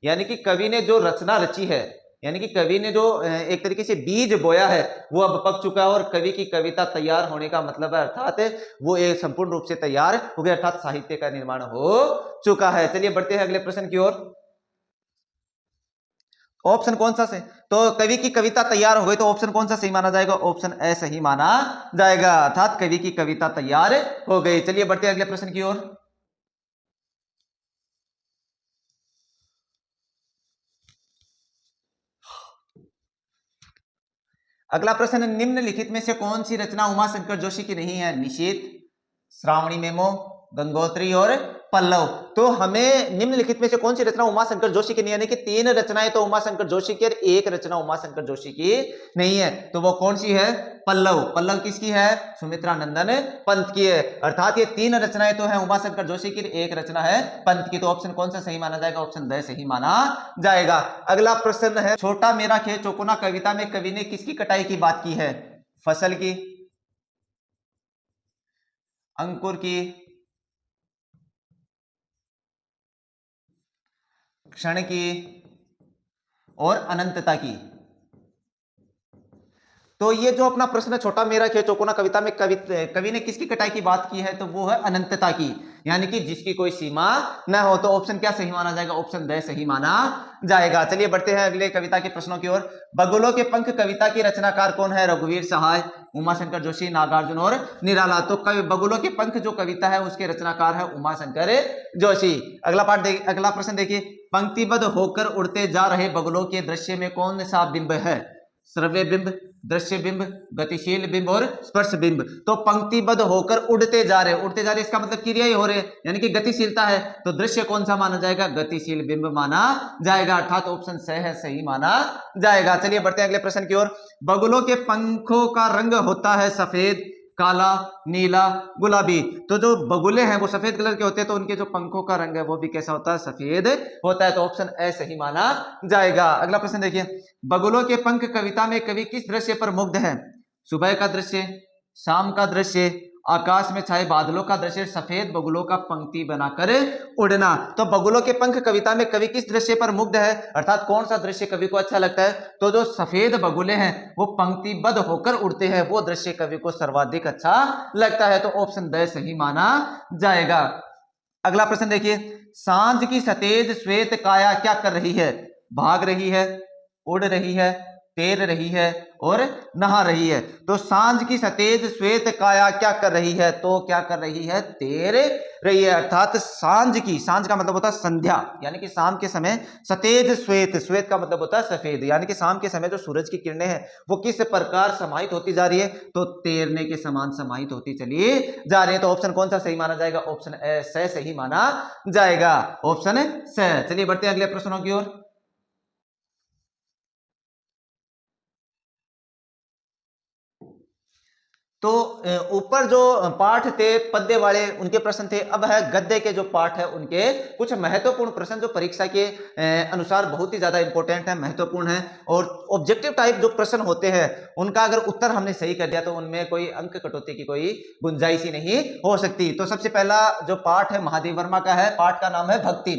यानी कि कवि ने जो रचना रची है, यानी कि कवि ने जो एक तरीके से बीज बोया है वो अब पक चुका है और कवि की कविता तैयार होने का मतलब है अर्थात वो एक संपूर्ण रूप से तैयार हो गया, अर्थात साहित्य का निर्माण हो चुका है। चलिए बढ़ते हैं अगले प्रश्न की ओर। ऑप्शन कौन सा से? तो कवि की कविता तैयार हो गई, तो ऑप्शन कौन सा सही माना जाएगा? ऑप्शन ए सही माना जाएगा, अर्थात कवि की कविता तैयार हो गई। चलिए बढ़ते हैं अगले प्रश्न की ओर। अगला प्रश्न, निम्नलिखित में से कौन सी रचना उमाशंकर जोशी की नहीं है? निशीथ, श्रावणी मेमो, गंगोत्री और पल्लव। तो हमें निम्नलिखित में से कौन सी रचना उमाशंकर जोशी की नहीं है? यानी कि 3 रचनाएं तो उमाशंकर जोशी की और 1 रचना उमाशंकर जोशी की नहीं है। तो वो कौन सी है? पल्लव। पल्लव किसकी है? सुमित्रा नंदन पंत की है, अर्थात ये 3 रचनाएं तो है उमाशंकर जोशी की, 1 रचना है पंत की। तो ऑप्शन कौन सा सही माना जाएगा? ऑप्शन द सही माना जाएगा। अगला प्रश्न है, छोटा मेरा खेत चौकोना कविता में कवि ने किसकी कटाई की बात की है? फसल की, अंकुर की, क्षण की और अनंतता की। तो ये जो अपना प्रश्न है, छोटा मेरा खेत चौकोना कविता में कवि ने किसकी कटाई की बात की है? तो वो है अनंतता की, यानी कि जिसकी कोई सीमा न हो। तो ऑप्शन क्या सही माना जाएगा? ऑप्शन द सही माना जाएगा। चलिए बढ़ते हैं अगले कविता के प्रश्नों की ओर। बगुलों के पंख कविता की रचनाकार कौन है? रघुवीर सहाय, उमाशंकर जोशी, नागार्जुन और निराला। तो बगुलों के पंख जो कविता है उसके रचनाकार है उमाशंकर जोशी। अगला प्रश्न देखिए, पंक्तिबद्ध होकर उड़ते जा रहे बगुलों के दृश्य में कौन सा बिंब है? श्रव्य बिंब, दृश्य बिंब, गतिशील बिंब और स्पर्श बिंब। तो पंक्तिबद्ध होकर उड़ते जा रहे इसका मतलब क्रिया ही हो रहे, यानी कि गतिशीलता है। तो दृश्य कौन सा माना जाएगा? गतिशील बिंब माना जाएगा, अर्थात ऑप्शन स है सही माना जाएगा। चलिए बढ़ते हैं अगले प्रश्न की ओर। बगुलों के पंखों का रंग होता है सफेद, काला, नीला, गुलाबी। तो जो बगुले हैं वो सफेद कलर के होते हैं, तो उनके जो पंखों का रंग है वो भी कैसा होता है? सफेद होता है। तो ऑप्शन ए सही माना जाएगा। अगला प्रश्न देखिए, बगुलों के पंख कविता में कवि किस दृश्य पर मुग्ध है? सुबह का दृश्य, शाम का दृश्य, आकाश में छाए बादलों का दृश्य, सफेद बगुलों का पंक्ति बनाकर उड़ना। तो बगुलों के पंख कविता में कवि किस दृश्य पर मुग्ध है, अर्थात कौन सा दृश्य कवि को अच्छा लगता है? तो जो सफेद बगुले हैं वो पंक्तिबद्ध होकर उड़ते हैं, वो दृश्य कवि को सर्वाधिक अच्छा लगता है। तो ऑप्शन द सही माना जाएगा। अगला प्रश्न देखिए, सांझ की सतेज श्वेत काया क्या कर रही है? भाग रही है, उड़ रही है, तैर रही है और नहा रही है। तो सांझ की सतेज श्वेत काया क्या कर रही है? तो क्या कर रही है? तैर रही है, अर्थात सांझ का मतलब होता है संध्या, यानी कि शाम के समय। सतेज श्वेत, श्वेत का मतलब होता है सफेद, यानी कि शाम के समय जो सूरज की किरणें हैं वो किस प्रकार समाहित होती जा रही है? तो तैरने के समान समाहित होती चली जा रही है। तो ऑप्शन कौन सा सही माना जाएगा? ऑप्शन ए सही माना जाएगा, ऑप्शन स। चलिए बढ़ते हैं अगले प्रश्नों की ओर। तो ऊपर जो पाठ थे पद्य वाले उनके प्रश्न थे, अब है गद्य के जो पाठ है उनके कुछ महत्वपूर्ण प्रश्न जो परीक्षा के अनुसार बहुत ही ज्यादा इंपॉर्टेंट है, महत्वपूर्ण है। और ऑब्जेक्टिव टाइप जो प्रश्न होते हैं उनका अगर उत्तर हमने सही कर दिया तो उनमें कोई अंक कटौती की कोई गुंजाइश ही नहीं हो सकती। तो सबसे पहला जो पाठ है महादेव वर्मा का है, पाठ का नाम है भक्ति।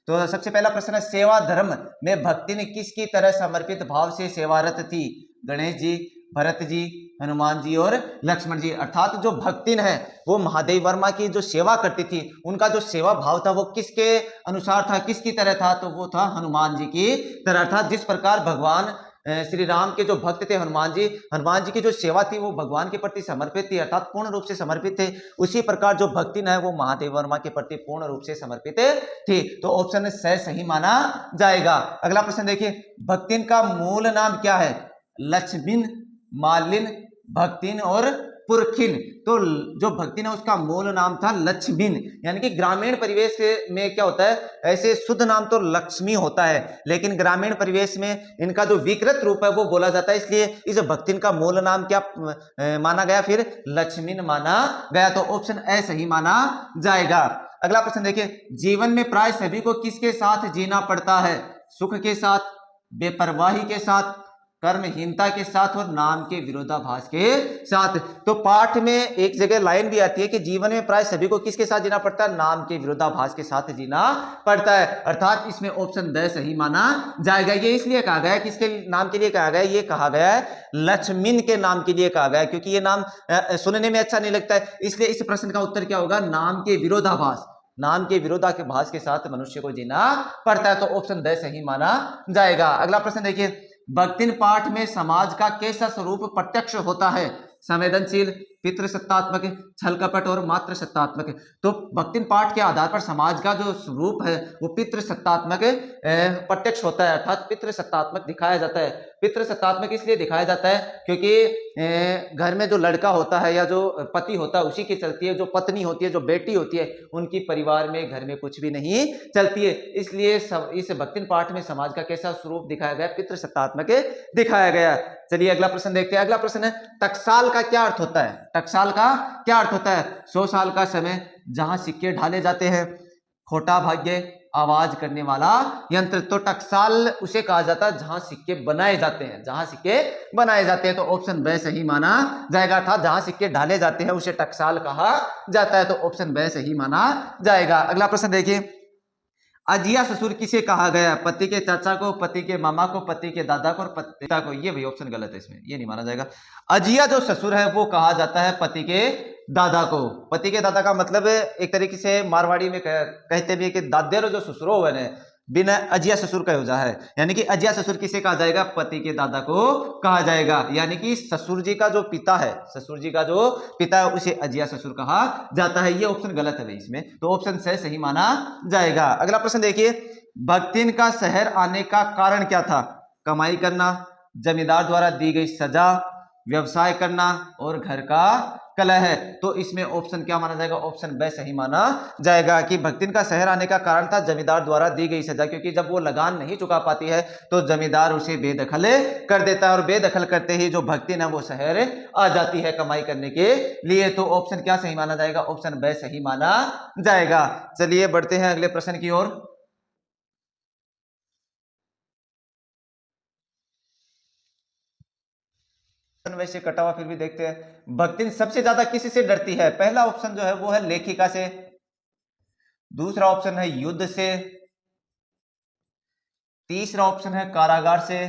तो सबसे पहला प्रश्न है, सेवा धर्म में भक्ति ने किसकी तरह समर्पित भाव से सेवारत थी? गणेश जी, भरत जी, हनुमान जी और लक्ष्मण जी। अर्थात जो भक्तिन है वो महादेव वर्मा की जो सेवा करती थी, उनका जो सेवा भाव था वो किसके अनुसार था, किसकी तरह था, तो वो था हनुमान जी की तरह। अर्थात जिस प्रकार भगवान श्री राम के जो भक्त थे हनुमान जी की जो सेवा थी वो भगवान के प्रति समर्पित थी, अर्थात पूर्ण रूप से समर्पित थे। उसी प्रकार जो भक्तिन है वो महादेव वर्मा के प्रति पूर्ण रूप से समर्पित थी। तो ऑप्शन स सही माना जाएगा। अगला प्रश्न देखिए, भक्तिन का मूल नाम क्या है? लक्ष्मिन, मालिन, भक्तिन और पुरखिन। तो जो भक्तिन है उसका मूल नाम था लक्ष्मिन, यानी कि ग्रामीण परिवेश में क्या होता है, ऐसे शुद्ध नाम तो लक्ष्मी होता है, लेकिन ग्रामीण परिवेश में इनका जो विकृत रूप है वो बोला जाता है, इसलिए इस भक्तिन का मूल नाम क्या माना गया? फिर लक्ष्मिन माना गया। तो ऑप्शन ए सही माना जाएगा। अगला प्रश्न देखिए, जीवन में प्राय सभी को किसके साथ जीना पड़ता है? सुख के साथ, बेपरवाही के साथ, कर्महीनता के साथ और नाम के विरोधाभास के साथ। तो पाठ में एक जगह लाइन भी आती है कि जीवन में प्राय सभी को किसके साथ जीना पड़ता है? नाम के विरोधाभास के साथ जीना पड़ता है। अर्थात इसमें ऑप्शन द सही माना जाएगा। ये इसलिए कहा गया है, किसके नाम के लिए कहा गया है? ये कहा गया है लक्ष्मिन के नाम के लिए कहा गया है, क्योंकि ये नाम सुनने में अच्छा नहीं लगता है, इसलिए इस प्रश्न का उत्तर क्या होगा? नाम के विरोधाभास, नाम के विरोधाभास के साथ मनुष्य को जीना पड़ता है। तो ऑप्शन द सही माना जाएगा। अगला प्रश्न देखिए, भक्तिन पाठ में समाज का कैसा स्वरूप प्रत्यक्ष होता है? संवेदनशील, पितृसत्तात्मक, छल कपट और मात्र सत्तात्मक। तो भक्तिन पाठ के आधार पर समाज का जो स्वरूप है वो पितृसत्तात्मक प्रत्यक्ष होता है, अर्थात पितृसत्तात्मक दिखाया जाता है। पितृसत्तात्मक इसलिए दिखाया जाता है क्योंकि घर में जो लड़का होता है या जो पति होता है उसी की चलती है, जो पत्नी होती है, जो बेटी होती है, उनकी परिवार में घर में कुछ भी नहीं चलती है। इसलिए इस भक्तिन पाठ में समाज का कैसा स्वरूप दिखाया गया? पितृसत्तात्मक दिखाया गया। चलिए अगला प्रश्न देखते हैं। अगला प्रश्न है, टकसाल का क्या अर्थ होता है? टकसाल का क्या अर्थ होता है? 100 साल का समय जहां सिक्के ढाले जाते हैं, खोटा भाग्य, आवाज करने वाला यंत्र। तो टकसाल उसे कहा जाता है जहां सिक्के बनाए जाते हैं, जहां सिक्के बनाए जाते हैं। तो ऑप्शन बे सही माना जाएगा था, जहां सिक्के ढाले जाते हैं उसे टकसाल कहा जाता है। तो ऑप्शन बे सही माना जाएगा। अगला प्रश्न देखिए, अजिया ससुर किसे कहा गया? पति के चाचा को, पति के मामा को, पति के दादा को और पिता को। ये भाई ऑप्शन गलत है, इसमें ये नहीं माना जाएगा। अजिया जो ससुर है वो कहा जाता है पति के दादा को। पति के दादा का मतलब एक तरीके से मारवाड़ी में कहते भी है कि दादेरो जो ससुरो है बिना अजिया ससुर का हो जा है, यानी कि अजिया ससुर किसे कहा जाएगा? पति के दादा को कहा जाएगा, यानी कि ससुर जी का जो पिता है, ससुर जी का जो पिता है उसे अजिया ससुर कहा जाता है। ये ऑप्शन गलत है भाई इसमें, तो ऑप्शन से सही माना जाएगा। अगला प्रश्न देखिए, भक्तिन का शहर आने का कारण क्या था? कमाई करना, जमींदार द्वारा दी गई सजा, व्यवसाय करना और घर का कलह है। तो इसमें ऑप्शन क्या माना जाएगा? ऑप्शन बे सही माना जाएगा कि भक्तिन का शहर आने का कारण था जमींदार द्वारा दी गई सजा, क्योंकि जब वो लगान नहीं चुका पाती है तो जमींदार उसे बेदखल कर देता है और बेदखल करते ही जो भक्तिन है वो शहर आ जाती है कमाई करने के लिए। तो ऑप्शन क्या सही माना जाएगा? ऑप्शन बे सही माना जाएगा। चलिए बढ़ते हैं अगले प्रश्न की ओर। वैसे कटा हुआ फिर भी देखते हैं, भक्तिन सबसे ज्यादा किसी से डरती है? पहला ऑप्शन जो है वो है लेखिका से, दूसरा ऑप्शन है युद्ध से, तीसरा ऑप्शन है कारागार से,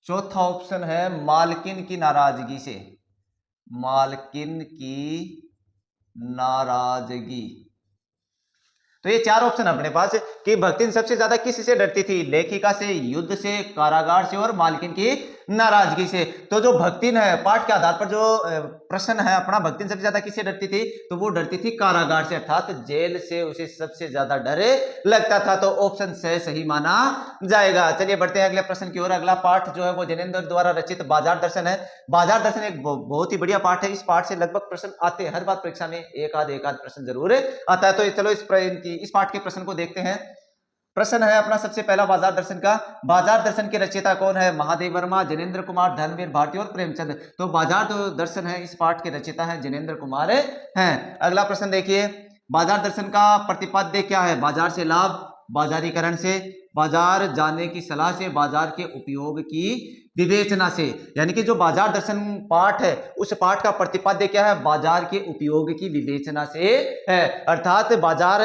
चौथा ऑप्शन है मालकिन की नाराजगी से। मालकिन की नाराजगी। तो ये चार ऑप्शन अपने पास कि भक्तिन सबसे ज्यादा किसी से डरती थी? लेखिका से, युद्ध से, कारागार से और मालकिन की नाराजगी से। तो जो भक्तिन है, पाठ के आधार पर जो प्रश्न है अपना, भक्तिन सबसे ज्यादा किससे डरती थी? तो वो डरती थी कारागार से, अर्थात जेल से उसे सबसे ज्यादा डर लगता था। तो ऑप्शन से सही माना जाएगा। चलिए बढ़ते हैं अगले प्रश्न की ओर। अगला पाठ जो है वो जिनेंद्र द्वारा रचित बाजार दर्शन है। बाजार दर्शन एक बहुत ही बढ़िया पाठ है। इस पाठ से लगभग प्रश्न आते हैं, हर बार परीक्षा में एक आध प्रश्न जरूर आता है। तो चलो इस पाठ के प्रश्न को देखते हैं। प्रश्न है अपना सबसे पहला बाजार दर्शन का, बाजार दर्शन के रचयिता कौन है? महादेव वर्मा, जिनेंद्र कुमार, धर्मवीर भारती और प्रेमचंद। तो बाजार जो दर्शन है इस पाठ के रचयिता है जिनेंद्र कुमार हैं। अगला प्रश्न देखिए, बाजार दर्शन का प्रतिपाद्य क्या है? बाजार से लाभ, बाजारीकरण से, बाजार जानने की सलाह से, बाजार के उपयोग की विवेचना से। यानी कि जो बाजार दर्शन पाठ है उस पाठ का प्रतिपाद्य क्या है? बाजार के उपयोग की विवेचना से है, अर्थात बाजार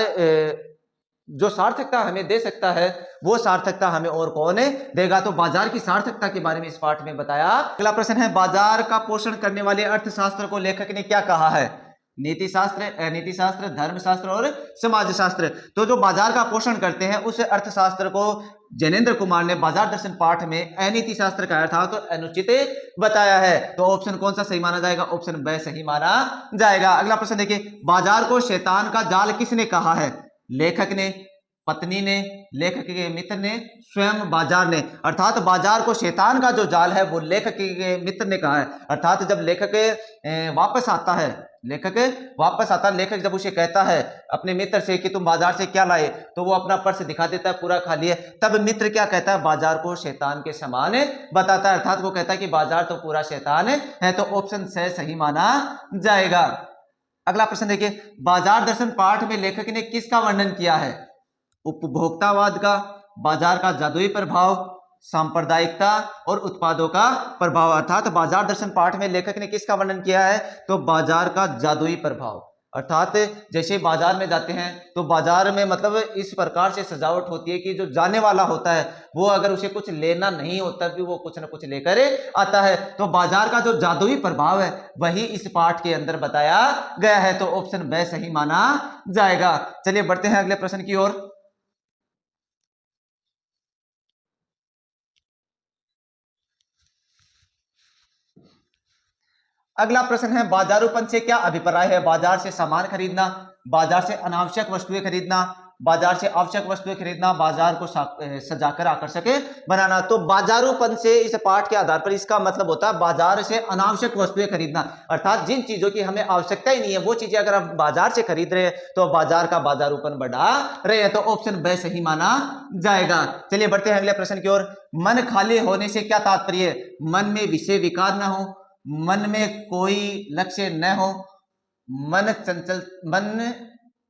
जो सार्थकता हमें दे सकता है वो सार्थकता हमें और कौन देगा। तो बाजार की सार्थकता के बारे में इस पाठ में बताया। अगला प्रश्न है, बाजार का पोषण करने वाले अर्थशास्त्र को लेखक ने क्या कहा है? नीति शास्त्र, अनीति शास्त्र, धर्मशास्त्र और समाज शास्त्र। तो जो बाजार का पोषण करते हैं उस अर्थशास्त्र को जैनेन्द्र कुमार ने बाजार दर्शन पाठ में अनीति शास्त्र का था तो अनुचित बताया है। तो ऑप्शन कौन सा सही माना जाएगा? ऑप्शन ब सही माना जाएगा। अगला प्रश्न देखिए, बाजार को शैतान का जाल किसने कहा है? लेखक ने, पत्नी ने, लेखक के मित्र ने, स्वयं बाजार ने। अर्थात बाजार को शैतान का जो जाल है वो लेखक के मित्र ने कहा है। अर्थात जब लेखक वापस आता है, लेखक जब उसे कहता है अपने मित्र से कि तुम बाजार से क्या लाए, तो वो अपना पर्स दिखा देता है पूरा खाली है। तब मित्र क्या कहता है? बाजार को शैतान के समान बताता है। अर्थात वो कहता है कि बाजार तो पूरा शैतान है। तो ऑप्शन से सही माना जाएगा। अगला प्रश्न देखिए, बाजार दर्शन पाठ में लेखक ने किसका वर्णन किया है? उपभोक्तावाद का, बाजार का जादुई प्रभाव, सांप्रदायिकता और उत्पादों का प्रभाव। अर्थात बाजार दर्शन पाठ में लेखक ने किसका वर्णन किया है? तो बाजार का जादुई प्रभाव। अर्थात जैसे बाजार में जाते हैं तो बाजार में मतलब इस प्रकार से सजावट होती है कि जो जाने वाला होता है वो अगर उसे कुछ लेना नहीं होता भी वो कुछ ना कुछ लेकर आता है। तो बाजार का जो जादुई प्रभाव है वही इस पाठ के अंदर बताया गया है। तो ऑप्शन ब सही माना जाएगा। चलिए बढ़ते हैं अगले प्रश्न की ओर। अगला प्रश्न है, बाजारूपन से क्या अभिप्राय है? बाजार से सामान खरीदना, बाजार से अनावश्यक वस्तुएं खरीदना, बाजार से आवश्यक वस्तुएं खरीदना, बाजार को सजाकर आकर्षक बनाना। तो बाजारूपन से इस पाठ के आधार पर इसका मतलब होता है बाजार से अनावश्यक वस्तुएं खरीदना। अर्थात जिन चीजों की हमें आवश्यकता ही नहीं है वो चीजें अगर हम बाजार से खरीद रहे हैं तो बाजार का बाजारूपन बढ़ा रहे हैं। तो ऑप्शन ब सही माना जाएगा। चलिए बढ़ते हैं अगले प्रश्न की ओर। मन खाली होने से क्या तात्पर्य? मन में विषय विकार न हो, मन में कोई लक्ष्य न हो, मन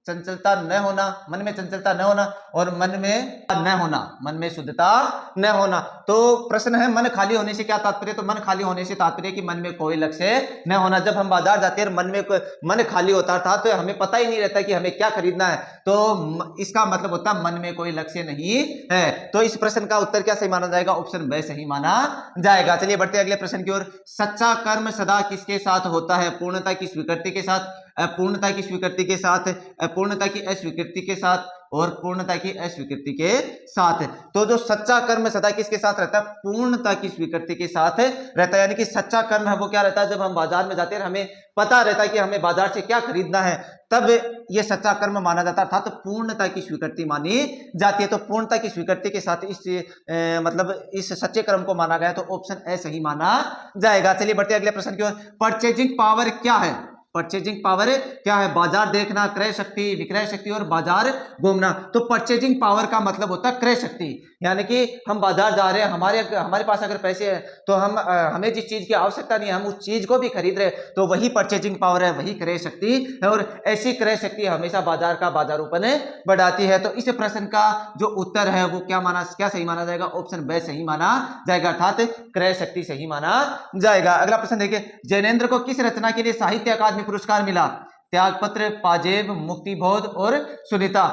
चंचलता न होना, मन में चंचलता न होना और मन में न होना, मन में शुद्धता न होना। तो प्रश्न है मन खाली होने से क्या तात्पर्य? तो मन खाली होने से तात्पर्य कि मन में कोई लक्ष्य न होना। जब हम बाजार जाते हैं मन खाली होता था तो हमें पता ही नहीं रहता कि हमें क्या खरीदना है। तो इसका मतलब होता है मन में कोई लक्ष्य नहीं है। तो इस प्रश्न का उत्तर क्या सही माना जाएगा? ऑप्शन ब सही माना जाएगा। चलिए बढ़ते अगले प्रश्न की ओर। सच्चा कर्म सदा किसके साथ होता है? पूर्णता की स्वीकृति के साथ, अपूर्णता की स्वीकृति के साथ, अपूर्णता की अस्वीकृति के साथ और पूर्णता की अस्वीकृति के साथ। तो जो सच्चा कर्म सदा किसके साथ रहता है? पूर्णता की स्वीकृति के साथ रहता है। यानी कि सच्चा कर्म है वो क्या रहता है? जब हम बाजार में जाते हैं हमें पता रहता है कि हमें बाजार से क्या खरीदना है, तब ये सच्चा कर्म माना जाता था। तो पूर्णता की स्वीकृति मानी जाती है। तो पूर्णता की स्वीकृति के साथ मतलब इस सच्चे कर्म को माना गया। तो ऑप्शन ए सही माना जाएगा। चलिए बढ़ते अगले प्रश्न की ओर। परचेजिंग पावर क्या है? परचेजिंग पावर क्या है? बाजार देखना, क्रय शक्ति, विक्रय शक्ति और बाजार घूमना। तो परचेजिंग पावर का मतलब होता है क्रय शक्ति। यानी कि हम बाजार जा रहे हैं, हमारे पास अगर पैसे हैं तो हमें जिस चीज की आवश्यकता नहीं है हम उस चीज को भी खरीद रहे हैं, तो वही परचेजिंग पावर है, वही क्रय शक्ति है। और ऐसी क्रय शक्ति हमेशा बाजार का बाजारूपन बढ़ाती है। तो इस प्रश्न का जो उत्तर है वो क्या सही माना जाएगा? ऑप्शन ब सही माना जाएगा। अर्थात क्रय शक्ति सही माना जाएगा। अगला प्रश्न देखिए, जैनेन्द्र को किस रचना के लिए साहित्य अकादमी पुरस्कार मिला? त्यागपत्र, पाजेब, मुक्तिबोध और सुनीता।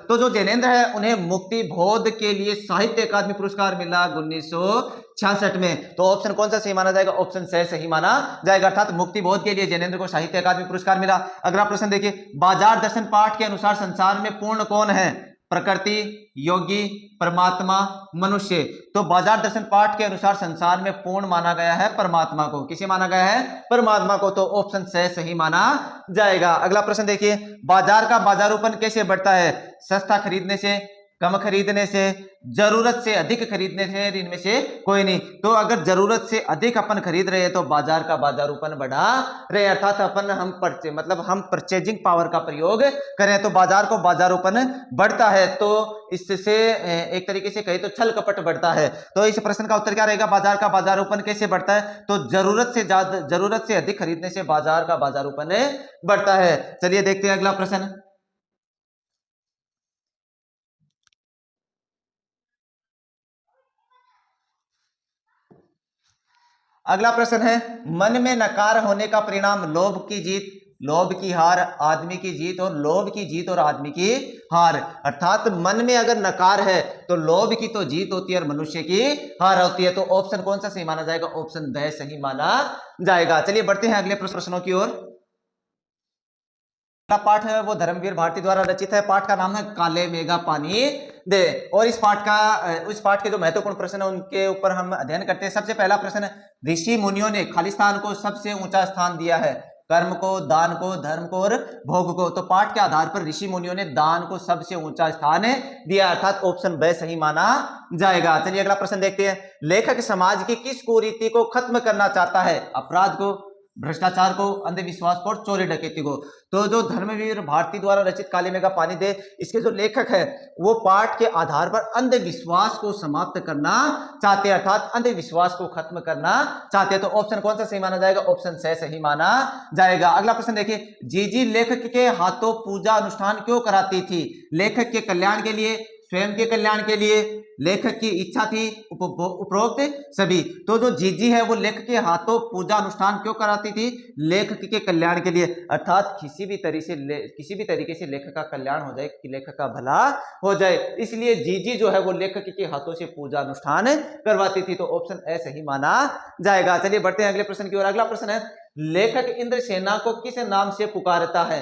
तो जो जैनेन्द्र है उन्हें मुक्तिबोध के लिए साहित्य अकादमी पुरस्कार मिला 1966 में। तो ऑप्शन कौन सा सही माना जाएगा? ऑप्शन से सही माना जाएगा। अर्थात मुक्तिबोध के लिए जैनेन्द्र को साहित्य अकादमी पुरस्कार मिला। अगला प्रश्न देखिए, बाजार दर्शन पाठ के अनुसार संसार में पूर्ण कौन है? प्रकृति, योगी, परमात्मा, मनुष्य। तो बाजार दर्शन पाठ के अनुसार संसार में पूर्ण माना गया है परमात्मा को। किसे माना गया है? परमात्मा को। तो ऑप्शन से सही माना जाएगा। अगला प्रश्न देखिए, बाजार का बाजारूपन कैसे बढ़ता है? सस्ता खरीदने से, कम खरीदने से, जरूरत से अधिक खरीदने से, इनमें से कोई नहीं। तो अगर जरूरत से अधिक अपन खरीद रहे हैं तो बाजार का बाजारूपन बढ़ा रहे, अर्थात हम परचेजिंग पावर का प्रयोग करें तो बाजार को बाजारूपन बढ़ता है। तो इससे एक तरीके से कहे तो छल कपट बढ़ता है। तो इस प्रश्न का उत्तर क्या रहेगा? बाजार का बाजारूपन कैसे बढ़ता है? तो जरूरत से अधिक खरीदने से बाजार का बाजारूपन बढ़ता है। चलिए देखते हैं अगला प्रश्न। अगला प्रश्न है, मन में नकार होने का परिणाम लोभ की जीत, लोभ की हार आदमी की जीत, और लोभ की जीत और आदमी की हार। अर्थात मन में अगर नकार है तो लोभ की तो जीत होती है और मनुष्य की हार होती है। तो ऑप्शन कौन सा सही माना जाएगा? ऑप्शन द सही माना जाएगा। चलिए बढ़ते हैं अगले प्रश्नों की ओर। अगला पाठ है वो धर्मवीर भारती द्वारा रचित है। पाठ का नाम है काले मेघा पानी दे। और इस पाठ के जो महत्वपूर्ण प्रश्न है उनके ऊपर हम अध्ययन करते हैं। सबसे पहला प्रश्न, ऋषि मुनियों ने खालिस्तान को सबसे ऊंचा स्थान दिया है। कर्म को, दान को, धर्म को और भोग को। तो पाठ के आधार पर ऋषि मुनियों ने दान को सबसे ऊंचा स्थान दिया, अर्थात ऑप्शन ब सही माना जाएगा। चलिए अगला प्रश्न देखते हैं। लेखक समाज की किस कुरीति को खत्म करना चाहता है? अपराध को, भ्रष्टाचार को, अंधविश्वास को और चोरी डकैती को। तो जो धर्मवीर भारती द्वारा रचित काले मेघा पानी दे, इसके जो लेखक है वो पाठ के आधार पर अंधविश्वास को समाप्त करना चाहते हैं, अर्थात अंधविश्वास को खत्म करना चाहते हैं। तो ऑप्शन कौन सा सही माना जाएगा? ऑप्शन स सही माना जाएगा। अगला प्रश्न देखिए, जीजी लेखक के हाथों पूजा अनुष्ठान क्यों कराती थी? लेखक के कल्याण के लिए, स्वयं के कल्याण के लिए, लेखक की इच्छा थी, उपरोक्त सभी। तो जो जीजी है वो लेखक के हाथों पूजा अनुष्ठान क्यों कराती थी? लेखक के कल्याण के लिए, अर्थात किसी भी तरीके से लेखक का कल्याण हो जाए, कि लेखक का भला हो जाए, इसलिए जीजी जो है वो लेखक के हाथों से पूजा अनुष्ठान करवाती थी। तो ऑप्शन ए सही माना जाएगा। चलिए बढ़ते हैं अगले प्रश्न की ओर। अगला प्रश्न है, लेखक इंद्रसेना को किस नाम से पुकारता है?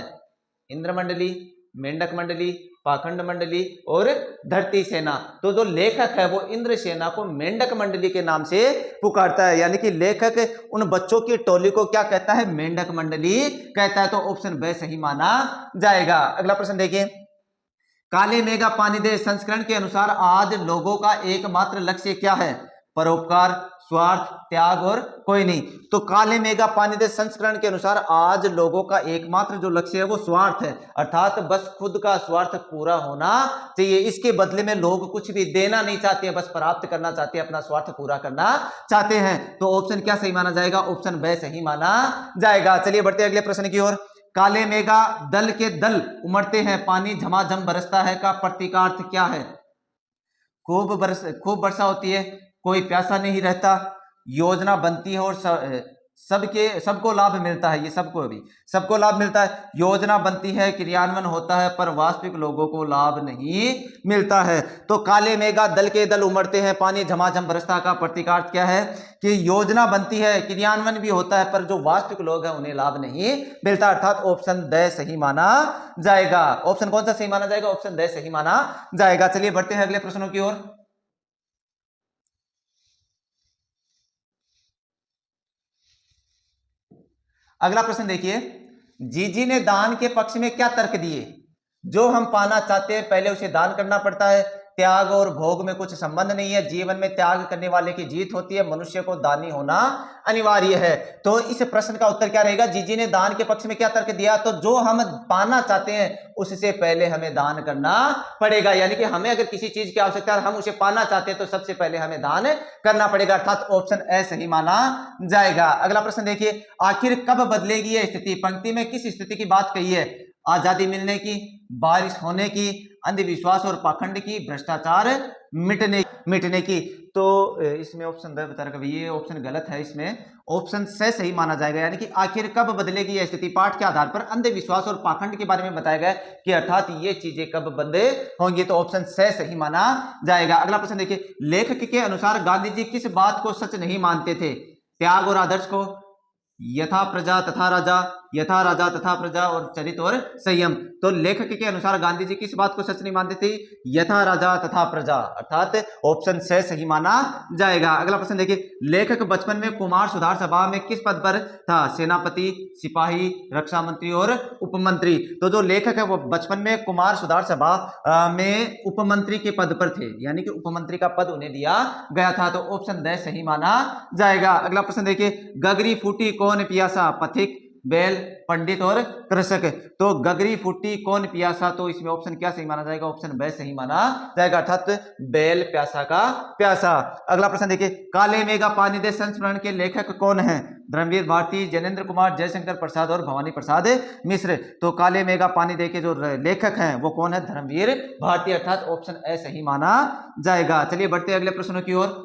इंद्रमंडली, मेंढक मंडली, पाखंड मंडली और धरती सेना। तो जो लेखक है वो इंद्र सेना को मेंढक मंडली के नाम से पुकारता है, यानी कि लेखक उन बच्चों की टोली को क्या कहता है? मेंढक मंडली कहता है। तो ऑप्शन ब सही माना जाएगा। अगला प्रश्न देखिए, काले मेघा पानी दे संस्करण के अनुसार आज लोगों का एकमात्र लक्ष्य क्या है? परोपकार, स्वार्थ, त्याग और कोई नहीं। तो काले मेघा पानी दे संस्करण के अनुसार आज लोगों का एकमात्र जो लक्ष्य है वो स्वार्थ है, अर्थात बस खुद का स्वार्थ पूरा होना चाहिए। इसके बदले में लोग कुछ भी देना नहीं चाहते हैं, बस प्राप्त करना चाहते हैं, अपना स्वार्थ पूरा करना चाहते हैं। तो ऑप्शन क्या सही माना जाएगा? ऑप्शन ब सही माना जाएगा। चलिए बढ़ते हैं अगले प्रश्न की ओर। काले मेघा दल के दल उमड़ते हैं, पानी झमाझम बरसता है का प्रतीकार्थ क्या है? खूब वर्षा होती है, कोई प्यासा नहीं रहता, योजना बनती है और सबको लाभ मिलता है। ये सबको लाभ मिलता है। योजना बनती है, क्रियान्वयन होता है, पर वास्तविक लोगों को लाभ नहीं मिलता है। तो काले मेघा दल के दल उमड़ते हैं, पानी झमाझम बरसता का प्रतीकार्थ क्या है? कि योजना बनती है, क्रियान्वयन भी होता है, पर जो वास्तविक लोग हैं उन्हें लाभ नहीं मिलता, अर्थात ऑप्शन द सही माना जाएगा। ऑप्शन कौन सा सही माना जाएगा? ऑप्शन द सही माना जाएगा। चलिए बढ़ते हैं अगले प्रश्नों की ओर। अगला प्रश्न देखिए, जीजी ने दान के पक्ष में क्या तर्क दिए? जो हम पाना चाहते हैं पहले उसे दान करना पड़ता है, त्याग और भोग में कुछ संबंध नहीं है, जीवन में त्याग करने वाले की जीत होती है, मनुष्य को दानी होना अनिवार्य है। तो इस प्रश्न का उत्तर क्या रहेगा? जीजी ने दान के पक्ष में क्या तर्क दिया? तो जो हम पाना चाहते हैं उससे पहले हमें दान करना पड़ेगा, यानी कि हमें अगर किसी चीज की आवश्यकता है, हम उसे पाना चाहते हैं, तो सबसे पहले हमें दान करना पड़ेगा, अर्थात ऑप्शन ए सही माना जाएगा। अगला प्रश्न देखिए, आखिर कब बदलेगी यह स्थिति? पंक्ति में किस स्थिति की बात कही है? आजादी मिलने की, बारिश होने की, अंधविश्वास और पाखंड की, भ्रष्टाचार मिटने की। तो इसमें ऑप्शन द बता रखा, ये ऑप्शन गलत है, इसमें ऑप्शन से सही माना जाएगा, यानी कि आखिर कब बदलेगी यह स्थिति। पाठ के आधार पर अंधविश्वास और पाखंड के बारे में बताया गया कि अर्थात ये चीजें कब बंद होंगी, तो ऑप्शन से सही माना जाएगा। अगला प्रश्न देखिए, लेखक के अनुसार गांधी जी किस बात को सच नहीं मानते थे? त्याग और आदर्श को, यथा प्रजा तथा राजा, यथा राजा तथा प्रजा और चरित और संयम। तो लेखक के अनुसार गांधी जी किस बात को सच नहीं मानते थे? यथा राजा तथा प्रजा, अर्थात ऑप्शन से सही माना जाएगा। अगला प्रश्न देखिए, लेखक बचपन में कुमार सुधार सभा में किस पद पर था? सेनापति, सिपाही, रक्षा मंत्री और उपमंत्री। तो जो लेखक है वो बचपन में कुमार सुधार सभा में उपमंत्री के पद पर थे, यानी कि उपमंत्री का पद उन्हें दिया गया था। तो ऑप्शन द सही माना जाएगा। अगला प्रश्न देखिए, गगरी फूटी कौन पियासा? पथिक, बैल, पंडित और कृषक। तो गगरी फूटी कौन पियासा, तो इसमें ऑप्शन क्या सही माना जाएगा? ऑप्शन ब सही माना जाएगा, अर्थात बैल प्यासा का प्यासा। अगला प्रश्न देखिए, काले मेघा पानी दे संस्मरण के लेखक कौन हैं? धर्मवीर भारती, जैनेन्द्र कुमार, जयशंकर प्रसाद और भवानी प्रसाद मिश्र। तो काले मेघा पानी दे के जो लेखक हैं वो कौन है? धर्मवीर भारती, अर्थात ऑप्शन ए सही माना जाएगा। चलिए बढ़ते हैं अगले प्रश्नों की ओर।